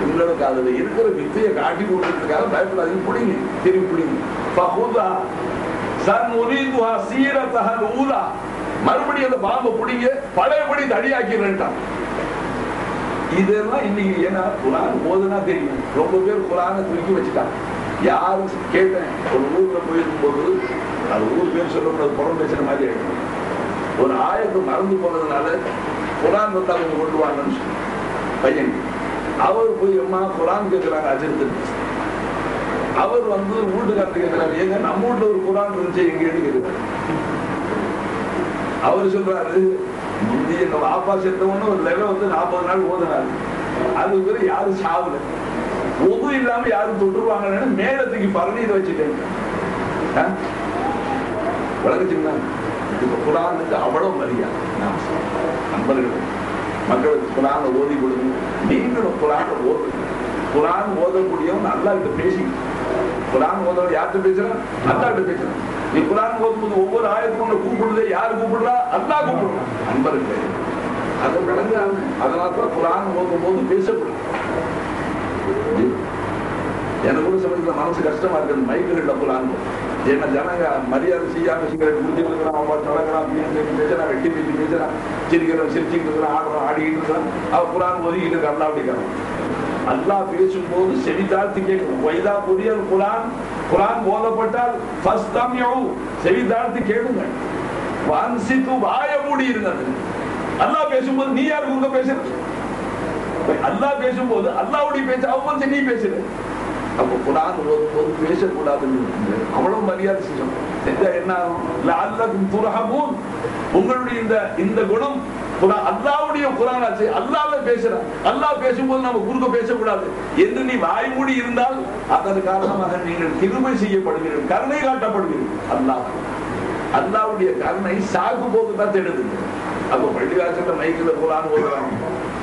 உங்களுக்கு அதுல இருக்கிற வித்தையை காட்டி கொடுக்கறதுக்காக பயப்படாதீங்க, பிடிங்க, திரும்பி பிடிங்க. ஃபஹுதா சன்னுரீதுஹா சீரத்தஹல் ஊலா, மறுபடியும் அந்த பாம்பை பிடிங்க, பழையபடி தடியாக்கிறேன்ட்டான். இதெல்லாம் இன்னைக்கு ஏன்னா குர்ஆன் ஓதுனா தெரியும். ரொம்ப பேர் குர்ஆனை தூக்கி வச்சுட்டாங்க. யாரும் கேட்டேன், ஒரு ஊர்ல போயிருக்கும் போது, அது ஊர் பேர் சொல்லக்கூடாது, புறம் பேசுற மாதிரி ஆயிடும். ஒரு ஆயத்து மறந்து போனதுனால குர்ஆன் வந்து அவங்க கொண்டு வாங்கன்னு சொல்லி பையன் அவர் போய் அம்மா குர்ஆன் கேட்கிறாங்க அஜித்து. அவர் வந்து வீட்டுக்காரத்து கேட்கிறாரு, ஏங்க நம்ம வீட்டுல ஒரு குர்ஆன் இருந்துச்சு எங்க கேட்கிறாரு. அவர் சொல்றாரு, எங்க வாப்பா செத்தவொன்னு ஒரு லெவல் வந்து 40 நாள் ஓதுனாரு, அது பேரு யாரும் சாவுல, ஒது இல்லாம யாரும் தொட்டுருவாங்கன்னு மேலத்துக்கு பரணியை வச்சுட்டேன். வழங்குச்சுங்களா? இப்ப குர்ஆனுக்கு அவ்வளவு மரியாதை. நண்பர்கள் மக்களுக்கு குர்ஆனை ஓதி கொடுங்க. நீங்களும் குர்ஆனை ஓதுங்க. குர்ஆன் ஓதக்கூடியவன் அல்லாஹ்கிட்ட பேசி, குர்ஆன் ஓதவன் யார்கிட்ட பேசுறான்? அல்லாஹ்கிட்ட பேசுறான். நீ குர்ஆன் ஓதும்போது ஒவ்வொரு ஆயத்துக்கும் கூப்பிடுறதே யாரு கூப்பிடுறா? அல்லாஹ் கூப்பிடுறான். நண்பர்களே அதை விளங்காம அதனால்தான் குர்ஆன் ஓதும் போது பேசப்படும். எனக்கு கூட சமயத்துல மனசு கஷ்டமா இருக்கு மைக்குகள்ல குர்ஆன். ஏன்னா ஜனங்க மரியாதை செய்யாம சிகரெட் குடிச்சிட்டு இருக்கிறான், அவன் நடக்கிறான், பேசுறான், வெட்டி பேசி பேசுறான், சிரிக்கிறவன் சிரிச்சுட்டு இருக்கிறான், ஆடுறான், ஆடிக்கிட்டு இருக்கிறான், அவன் குர்ஆன் ஓதிக்கிட்டு இருக்க அல்லாஹ் அப்படிங்கிறான். அல்லாஹ் பேசும்போது செவி தாழ்த்தி கேட்கணும். வைதா புரியல் குர்ஆன், குர்ஆன் போதப்பட்டால் ஃபஸ்தமிஉ, செவி தாழ்த்தி கேளுங்க. வன்சித்து, வாய மூடி இருந்தது. அல்லாஹ் பேசும்போது நீ யாருக்கு உங்க பேசுறது? அல்லாஹ் பேசும்போது அல்லாஹ்வுடைய பேச்சு அவங்க நீ பேசுற. அப்போ குர்ஆன் ஓதும்போது பேசக்கூடாதுன்னு அவ்வளவு மரியாதை செஞ்சோம். செஞ்சா என்ன ஆகும்? லஅல்லகும் துர்ஹமூன், உங்களுடைய இந்த குணம் அல்லாஹ்வுடைய குர்ஆன் ஆச்சு, அல்லாஹ்வே பேசுறான். அல்லாஹ் பேசும்போது நம்ம குறுக்க பேசக்கூடாது என்று நீ வாய்மூடி இருந்தால் அதன் காரணமாக நீங்கள் கிருபை செய்யப்படுவீர்கள், கருணை காட்டப்படுவீர்கள். அல்லாஹ்வுடைய கருணை சாகு போது தான் தேடுது. அப்போ பள்ளிவாசல்ல மைக்கில் குர்ஆன் ஓதுறாங்க,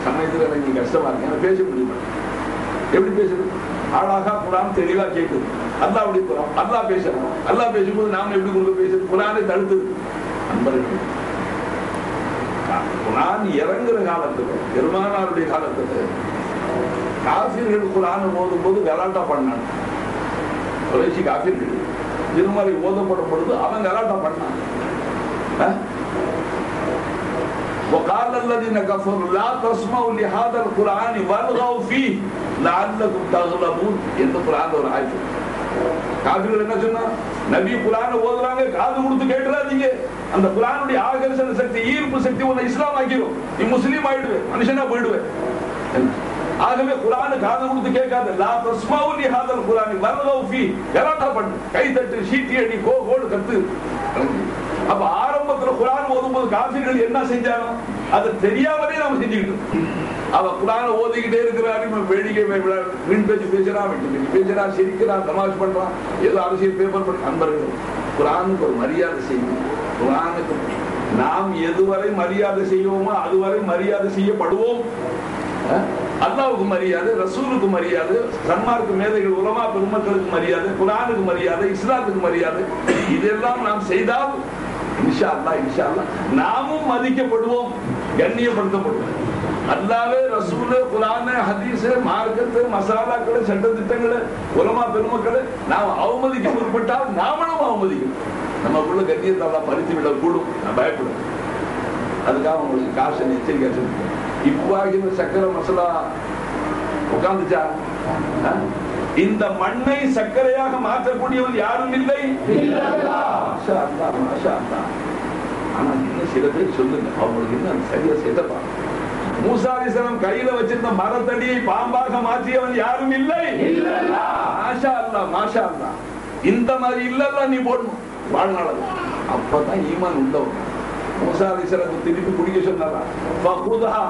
சமயத்துல எனக்கு கஷ்டமா இருக்கு, எனக்கு பேச முடியுமா? எப்படி பேசுறது? அழகா குர்ஆன் தெளிவா கேட்குது. அல்லாஹ்வுடைய குர்ஆன், அல்லாஹ் பேசுறான். அல்லாஹ் பேசும்போது நாம எப்படி குறுக்க பேசுறது? குர்ஆனை தடுத்தது. அன்பர்கள், குர்ஆன் இறங்குற காலத்துல, பெருமானாருடைய காலத்துல காஃபிர்கள் குர்ஆன் ஓதும் போது கலாட்டா பண்ணாங்க. குறைஷி காஃபிர்கள் திருமறை ஓதப்படும் பொழுது அவன் கலாட்டா பண்ணான். وقال الذين كفروا لا تسمعوا لهذا القرآن والغوا فيه لعلكم تغلبون என்று குர்ஆன்ல ஒரு ஆயத்து. காஃபிர்கள் என்ன சொன்னா, நபி குர்ஆனை ஓதுறாங்க, காது கொடுத்து கேட்றாதீங்க. அந்த குர்ஆனுடைய ஆகர்ஷண சக்தி, ஈர்ப்பு சக்தி உன்னை இஸ்லாம் ஆக்கிரும், நீ முஸ்லீம் ஆயிடுவே, மனுஷனா போயிடுவே. ஆகவே குர்ஆனை காது கொடுத்து கேட்காத. லா தஸ்மௌ லிஹாதல் குர்ஆனி வல்கௌ ஃபீ, கலாட்டா பண்ணு, கை தட்டு, சீட்டி அடி, கோடு கத்து. அப்ப ஆரம்பத்துல குர்ஆன் ஓதும்போது காஃபிர்கள் என்ன செஞ்சானோ அது தெரியாமலே நாம செஞ்சுக்கிட்டோம். அவ குர்ஆனை ஓதிக்கிட்டே இருக்கிறாரு, வேடிக்கை வீண் பேச்சு பேசுறான், பேசுறான், சிரிக்கிறான், தமாஷ் பண்றான், ஏதோ அரசியல் பேப்பர் பண்ண. அன்பர்கள், குர்ஆனுக்கு ஒரு மரியாதை செய்யும். குர்ஆனுக்கு நாம் எதுவரை மரியாதை செய்வோமோ அதுவரை மரியாதை செய்யப்படுவோம். அல்லாஹ்வுக்கு மரியாதை, ரசூலுக்கு மரியாதை, சன்மார்க்க மேதைகள் உலமா பெருமக்களுக்கு மரியாதை, குர்ஆனுக்கு மரியாதை, இஸ்லாத்துக்கு மரியாதை, இதெல்லாம் நாம் செய்தால் இன்ஷா அல்லாஹ் நாமும் மதிக்கப்படுவோம், கண்ணியப்படுத்தப்படுவோம். அல்லாஹ்வே, ரசூலே, குர்ஆனே, ஹதீஸே, மார்க்கத்தை, மசாலாக்களை, சட்ட திட்டங்களை, உலமா பெருமக்களை நாம் அவமதிக்க முற்பட்டால் நாமளும் அவமதிக்கணும். நமக்குள்ள கண்ணியத்தை அல்லாஹ் பறித்து விடக்கூடும். நான் பயப்படும். அதுக்காக உங்களுக்கு காசை எச்சரிக்கை சொல்லுங்க. இவ்வாகிற சக்கரை மசாலா உட்கார்ந்துச்சா? இந்த மண்ணை சர்க்கரையாக மாற்றக்கூடியவன் யாரும் இல்லை. ஆனா இன்னும் சில பேர் சொல்லுங்க, அவங்களுக்கு இன்னும் சரியா செய்தப்பா. மூசா அலைஹிஸ்ஸலாம் கையில வச்சிருந்த மரத்தடியை பாம்பாக மாற்றியவன் யாரும் இல்லை. மாஷா அல்லாஹ், மாஷா அல்லாஹ். இந்த மாதிரி இல்லல்ல நீ போடணும் வாழ்நாள். அப்பதான் ஈமான் உள்ளவன். மூசா அலைஹிஸ்ஸலாம் திருப்பி குடிக்க சொன்னாரா, ஃபகுதஹா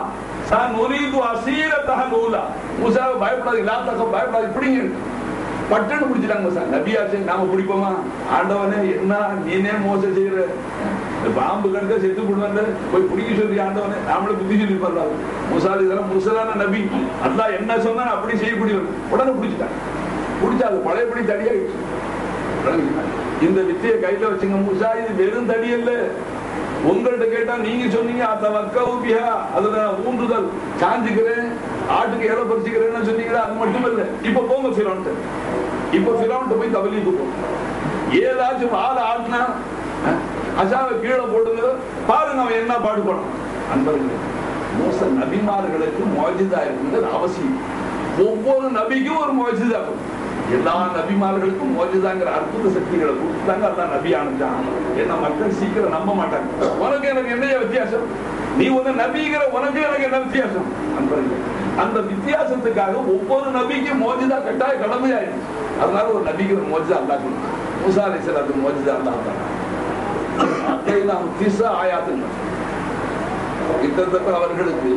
சனுரீது அஸீரத்தஹல் ஊலா. மூசாவை பயப்படாது, லா தக பயப்படாது, இப்படிங்க பட்டன்னு பிடிச்சிட்டாங்க. மூசா நபியாச்சே, நாம பிடிப்போமா? ஆண்டவனே, என்ன நீனே மோசம் செய்யற, பாம்பு கணக்க செத்து போடுவாங்க, போய் பிடிக்க சொல்லி ஆண்டவனே, நாமளே புத்தி சொல்லி பண்றாங்க. மூசா அலைஹிஸ்ஸலாம் முர்சலான நபி, அல்லாஹ் என்ன சொன்னா அப்படி செய்யக்கூடியவர். உடனே பிடிச்சிட்டாங்க. பிடிச்சா அது பழையபடி தடியாயிடுச்சு. இந்த வித்தையை கையில வச்சுங்க மூசா, இது வெறும் தடி அல்ல. உங்கள்கிட்ட கேட்டா நீங்க சொன்னீங்க அதுல ஊன்றுதல், சாஞ்சுக்கிறேன், ஆட்டுக்கு இலை பறிச்சுக்கிறேன்னு சொன்னீங்களா, அது மட்டும் இல்ல. இப்ப போங்க ஃபிரௌன்ட்ட, இப்ப ஃபிரௌன்ட்ட போய் தபலீக்கு போங்க. ஏதாச்சும் ஆளை ஆட்டினா அசாவை கீழே போடுங்க, பாருங்க அவன் என்ன பாடுபடும். அன்பர்களே, மூசா நபிமார்களுக்கு முஅஜிஸா இருக்கின்றது அவசியம். ஒவ்வொரு நபிக்கும் ஒரு முஅஜிஸா இருக்கும். எல்லா நபிமார்களுக்கும் முஅஜிஸாங்கிற அற்புத சக்திகளை கொடுத்தாங்க. அல்லாஹ் நபி அனுப்பிச்சான். ஏன்னா மக்கள் சீக்கிரம் நம்ப மாட்டாங்க. உனக்கு எனக்கு என்ன வித்தியாசம்? நீ ஒண்ணு நபிங்கிற, உனக்கு எனக்கு என்ன வித்தியாசம்? அன்பர்களே, அந்த வித்தியாசத்துக்காக ஒவ்வொரு நபிக்கும் முஅஜிஸா கட்டாய கடமையாயிடுச்சு. அதனால ஒரு நபிக்கு ஒரு முஅஜிஸா அல்லாஹ் கொடுத்தான். மூசா அலைஹிஸ்ஸலாத்துக்கு முஅஜிஸா அல்லாஹ் கொடுத்தான். அதையெல்லாம் 9 ஆயாத்துங்க. கிட்டத்தட்ட அவர்களுக்கு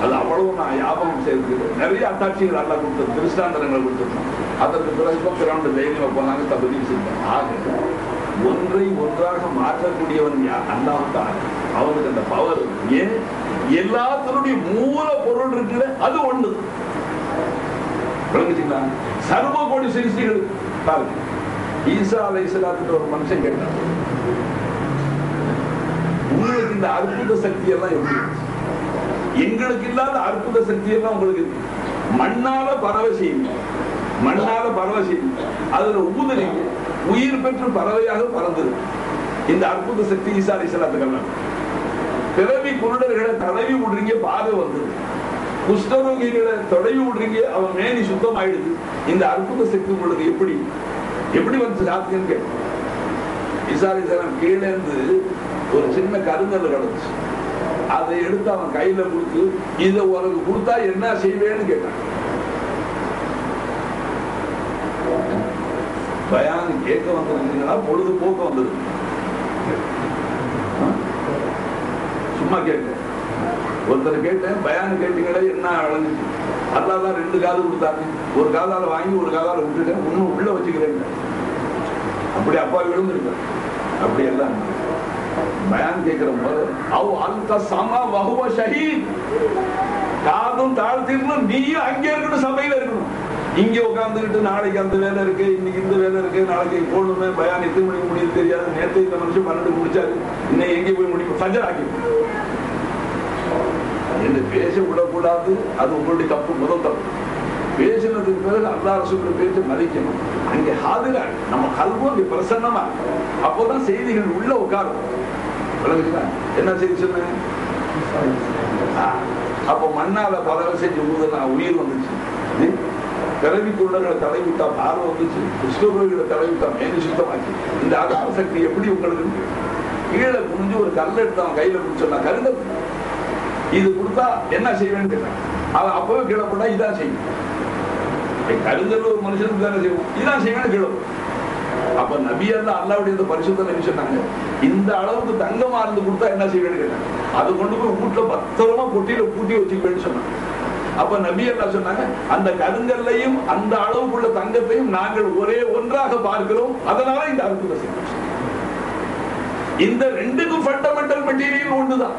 அது அவ்வளவு நான் ஞாபகம் செய்திருக்கிறேன். நிறைய அத்தாட்சிகள் அல்லாஹ் கொடுத்தது, திருஷ்டாந்தரங்களை கொடுத்திருந்தோம். அதற்கு பிறகு பிறகு தைரியம் போனாங்க, தபலீக் செஞ்சாங்க. ஆக ஒன்றை ஒன்றாக மாற்றக்கூடியவன் அல்லாஹ் தான். அவனுக்கு அந்த பவர். ஏன் எல்லாத்தினுடைய மூல பொருள் இருக்குல்ல, அது ஒண்ணு. விளங்குச்சுங்களா? சர்வ கோடி சிருஷ்டிகள் பாருங்க. ஈசா அலைஹிஸ்ஸலாத்துக்கு ஒரு மனுஷன் கேட்டான், உங்களுக்கு இந்த அற்புத சக்தி எல்லாம் எப்படி? எங்களுக்கு இல்லாத அற்புத சக்தி எல்லாம் உங்களுக்கு இருக்கு. மண்ணால பறவை செய்யுங்க, மண்ணால பறவை செய்யுங்க, அதுல ஊதுறீங்க, உயிர் பெற்று பறவையாக பறந்தது. இந்த அற்புத சக்தி ஈசா அலைஹிஸ்ஸலாத்துக்கு. பிறவி குருடர்களை தடவி விடுறீங்க, பார்வை வந்தது. குஷ்டரோகிகளை தடவி விடுறீங்க, அவன் மேனி சுத்தம் ஆயிடுது. இந்த அற்புத சக்தி உங்களுக்கு எப்படி எப்படி வந்து சாத்தியன்னு கேட்க. ஈசா அலைஹிஸ்ஸலாம் கீழே இருந்து ஒரு சின்ன கருங்கல் கிடந்துச்சு. அதை எடுத்து அவன் கையில கொடுத்து, இதை உனக்கு கொடுத்தா என்ன செய்வேன்னு கேட்டான். பயான் கேட்க வந்திருந்தீங்கன்னா பொழுதுபோக்க வந்தது, சும்மா கேட்க ஒருத்தர் கேட்டேன், பயான் கேட்டீங்களே என்ன விளங்குச்சு? அல்லாஹ் தான் 2 காது கொடுத்தாங்க, ஒரு காதால வாங்கி ஒரு காதால விட்டுட்டேன், இன்னும் உள்ள வச்சுக்கிறேன். அப்படி அப்பா விழுந்துருக்க. அப்படி எல்லாம் பயான் கேட்கிற போது அவ் அந்த சமா வகுவ ஷஹீத், காதும் தாழ்த்திருந்தும் நீயும் அங்கே இருக்கணும், சபையில இருக்கணும். இங்க உட்காந்துக்கிட்டு நாளைக்கு அந்த வேலை இருக்கு, இன்னைக்கு இந்த வேலை இருக்கு, நாளைக்கு போகணுமே, பயான் எத்தனை மணிக்கு முடியுது தெரியாது, நேற்று இந்த மனுஷன் 12 முடிச்சாரு, இன்னும் எங்கே போய் முடிக்கும், ஃபஜர் ஆக்கி என்று பேச விடக்கூடாது. அது உங்களுடைய தப்பு, முதல் தப்பு. பேசினதுக்கு பிறகு அல்லாஹ் ரசூலுடைய பேச்சை மதிக்கணும். அங்கே ஹாதிரா நம்ம கல்வும் அங்கே பிரசன்னமா, அப்போதான் செய்திகள் உள்ள உட்காரும். என்ன செய்தி சொன்னேன்? அப்போ மண்ணால பதவி செஞ்சு ஊதலாம், உயிர் வந்துச்சு. பிறவி குருடர்களை தடவிட்டா பார்வை வந்துச்சு, கிருஷ்ணகுருகளை தடவிட்டா மேனி சுத்தமாச்சு. இந்த ஆதார சக்தி எப்படி உங்களுக்கு? கீழே குனிஞ்சு ஒரு கல் எடுத்து அவன் கையில குடிச்சோன்னா கருங்க, இது கொடுத்தா என்ன செய்வேன்னு கேட்டான். அவன் அப்பவே கீழே போட்டா இதான் செய்யும். கருங்கல் ஒரு மனுஷனுக்கு தானே செய்வோம், இதான் செய்வேன்னு கீழே. அப்ப நபி அல்லாவுடைய பரிசுத்த நபி சொன்னாங்க, இந்த அளவுக்கு தங்கமா இருந்து கொடுத்தா என்ன செய்வேன்னு கேட்டாங்க. அதை கொண்டு போய் வீட்டுல பத்திரமா பொட்டியில பூட்டி வச்சுக்குவேன்னு சொன்னாங்க. அப்ப நபி அல்லாஹ் சொன்னாங்க, அந்த கருங்கல்லையும் அந்த அளவுக்குள்ள தங்கத்தையும் நாங்கள் ஒரே ஒன்றாக பார்க்கிறோம், அதனால இந்த அற்புத செய்தி. இந்த ரெண்டுக்கும் ஃபண்டமெண்டல் மெட்டீரியல் ஒண்ணுதான்.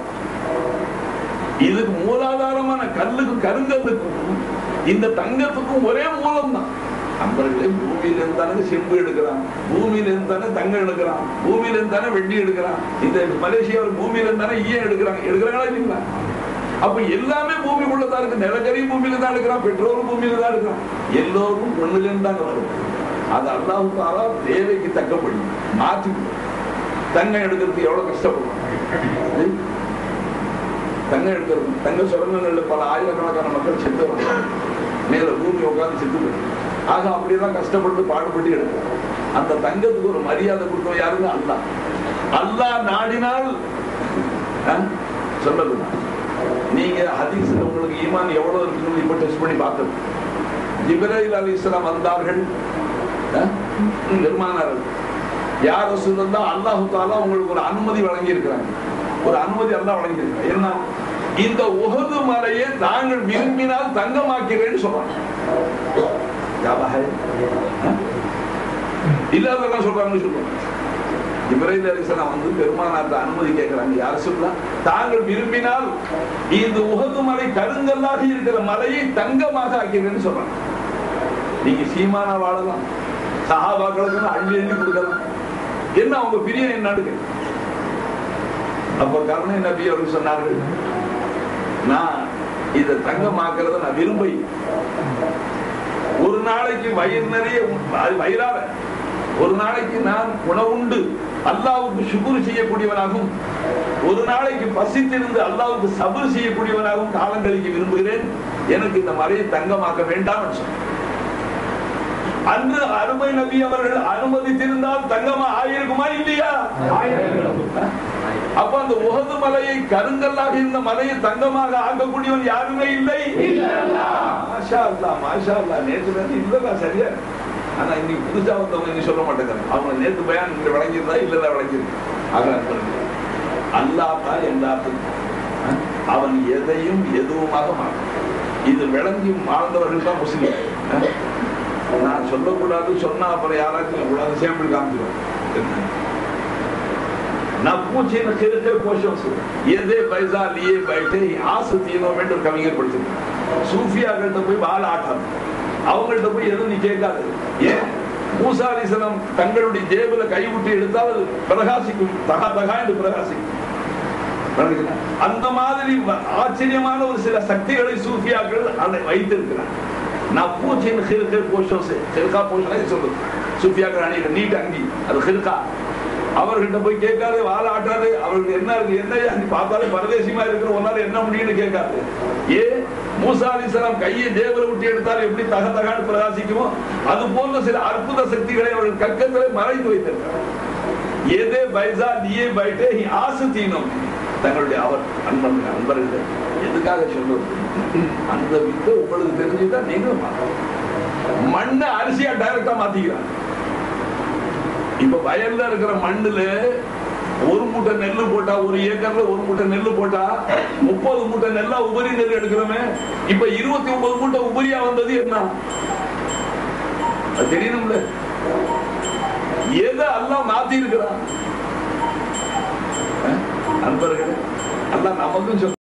இதுக்கு மூலாதாரமான கல்லுக்கும் கருங்கல்லுக்கும் இந்த தங்கத்துக்கும் ஒரே மூலம் தான். நண்பர்களே, பூமியில இருந்தானே செம்பு எடுக்கிறான், பூமியில இருந்தானே தங்கம் எடுக்கிறான், பூமியில இருந்தானே வெள்ளி எடுக்கிறான். இந்த மலேசியாவில் பூமியில இருந்தானே ஈயம் எடுக்கிறாங்களா இல்லைங்களா? அப்ப எல்லாமே பூமிக்குள்ளதான் இருக்கு. நிலக்கரி பூமியில தான் எடுக்கிறான், பெட்ரோலும் பூமியில தான் எடுக்கிறான். எல்லோரும் ஒண்ணுல இருந்தாங்க வரும். அது அல்லாஹ் தஆலா தேவைக்கு தக்கப்படி மாற்றி. தங்கம் எடுக்கிறதுக்கு எவ்வளவு கஷ்டப்படும். தங்கம் எடுக்கிறது, தங்க சுரங்கங்கள்ல பல ஆயிரக்கணக்கான மக்கள் செத்து வராங்க, மேல பூமி உட்காந்து செத்து போயிருக்கு. ஆக அப்படியெல்லாம் கஷ்டப்பட்டு பாடுபட்டு எடுக்கிறாங்க. அந்த தங்கத்துக்கு ஒரு மரியாதை கொடுத்தோம் யாருங்க? அல்லாஹ். அல்லாஹ் நாடினால் சொல்லது. நீங்க ஹதீஸ்ல உங்களுக்கு ஈமான் எவ்வளவு இருக்குன்னு இப்ப டெஸ்ட் பண்ணி பார்த்தோம். ஜிப்ரீல் அலைஹிஸ்ஸலாம் வந்தார்கள், பெருமானார்கள். யார் ரசூலுல்லாஹ், அல்லாஹ் தஆலா உங்களுக்கு ஒரு அனுமதி வழங்கி இருக்கிறாங்க. ஒரு அனுமதி அல்லாஹ் வழங்கி இருக்காங்க. என்ன? இந்த உஹது மலையை நாங்கள் விரும்பினால் தங்கமாக்கிறேன்னு சொல்றாங்க. இல்லாதெல்லாம் சொல்றாங்கன்னு சொல்றாங்க. ஜிப்ரீல் அலைஹிஸ்ஸலாம் வந்து பெருமானார்ட்ட அனுமதி கேட்கிறாங்க. யார் ரசூலுல்லாஹ், தாங்கள் விரும்பினால் இந்த உஹது மலை கருங்கல்லாக இருக்கிற மலையை தங்கமாக ஆக்கிறேன்னு சொல்றாங்க. நீங்க சீமானா வாழலாம், சஹாபாக்களுக்கு அள்ளி அள்ளி கொடுக்கலாம், என்ன அவங்க பிரியம் என்னன்னு. அப்ப கருணை நபி அவர்கள் சொன்னார்கள், நான் இதை தங்கமாக்குறத நான் விரும்பி ஒரு நாளைக்கு வயிறு நிறைய வயிறார ஒரு நாளைக்கு நான் உணவுண்டு அல்லாஹ்வுக்கு ஷுக்ர் செய்யக்கூடியவனாகவும், ஒரு நாளைக்கு பசித்திருந்து அல்லாஹ்வுக்கு சபர் செய்யக்கூடியவனாகவும் காலங்களுக்கு விரும்புகிறேன். எனக்கு இந்த மலையை தங்கமாக்க வேண்டாம் என்று சொன்னார். அன்று அருமை நபி அவர்கள் அனுமதித்திருந்தால் தங்கமா ஆயிருக்குமா இல்லையா? அப்ப அந்த உஹது மலையை கருங்கல்லாக இருந்த மலையை தங்கமாக ஆக்கக்கூடியவன் யாருமே இல்லை. மாஷா அல்லாஹ், மாஷா அல்லாஹ். நேற்று வந்து இல்லதான் சரியா, ஆனா இன்னைக்கு புதுசா வந்தவங்க இன்னும் சொல்ல மாட்டேங்கிறாங்க. அவங்க நேற்று பயான் இங்க விளங்கியிருந்தா இல்லதான் விளங்கியிருக்கு. அல்லாஹ் தான் எல்லாத்துக்கும் அவன் எதையும் எதுவுமாக மாட்டான். இது விளங்கி வாழ்ந்தவர்கள் தான் முஸ்லிம். நான் சொல்லக்கூடாது, சொன்னா அப்புறம் யாராச்சும் கூடாது சேம்பிள் காமிச்சிடும். நான் பூச்சின் கிழக்கே கோஷம் எதே பைசா லியே பைட்டே ஆசு தீனோம் என்று கவிஞர் படிச்சிருக்கேன். சூஃபியாக்கள்கிட்ட போய் வாழ ஆட்டாது, அவங்கள்ட்ட போய் எதுவும் நீ கேட்காது. ஏன்? மூசா அலைஹிஸ்ஸலாம் தங்களுடைய ஜேபுல கைவிட்டு எடுத்தால் அது பிரகாசிக்கும், தகா தகா என்று பிரகாசிக்கும். அந்த மாதிரி ஆச்சரியமான ஒரு சில சக்திகளை சூஃபியாக்கள் அதை வைத்திருக்கிறார். நான் பூச்சின் கிழக்கே கோஷம் கிழக்கா போஷன் சொல்லுது. சூஃபியாக்கள் அணிகிற நீட் அங்கி அது கிழக்கா. அவர்கிட்ட போய் கேட்காது, வாழ ஆட்டாது. அவருக்கு என்ன இருக்கு, என்ன பார்த்தாலே பரதேசியமா இருக்கிற ஒன்னால என்ன முடியும்னு கேட்காது. ஏ மூசா அலைஹிஸ்ஸலாம் கையை ஜேபுல விட்டு எடுத்தால் எப்படி தக தகான்னு பிரகாசிக்குமோ அது போன்ற சில அற்புத சக்திகளை அவர்கள் கக்கத்திலே மறைத்து வைத்திருக்கிறார். ஏதே பைசா நீயே பைட்டே ஆசு தீனம். தங்களுடைய அவர் அன்பர்கள் எதுக்காக சொல்றது? அந்த வித்தை உங்களுக்கு தெரிஞ்சுதான் நீங்களும் மண்ணை அரிசியா டைரக்டா மாத்திக்கிறாங்க. இப்ப வயல்ல இருக்கிற மண்ணுல ஒரு மூட்டை நெல்லு போட்டா, ஒரு ஏக்கர்ல ஒரு மூட்டை நெல்லு போட்டா 30 மூட்டை நெல்லா உபரி நெல் எடுக்கிறோமே. இப்ப 29 மூட்டை உபரியா வந்தது என்ன? அது தெரியணும்ல. எதை அல்லாஹ் மாத்தி இருக்கிறான்? அன்பர்களே, அல்லாஹ் நமக்கும்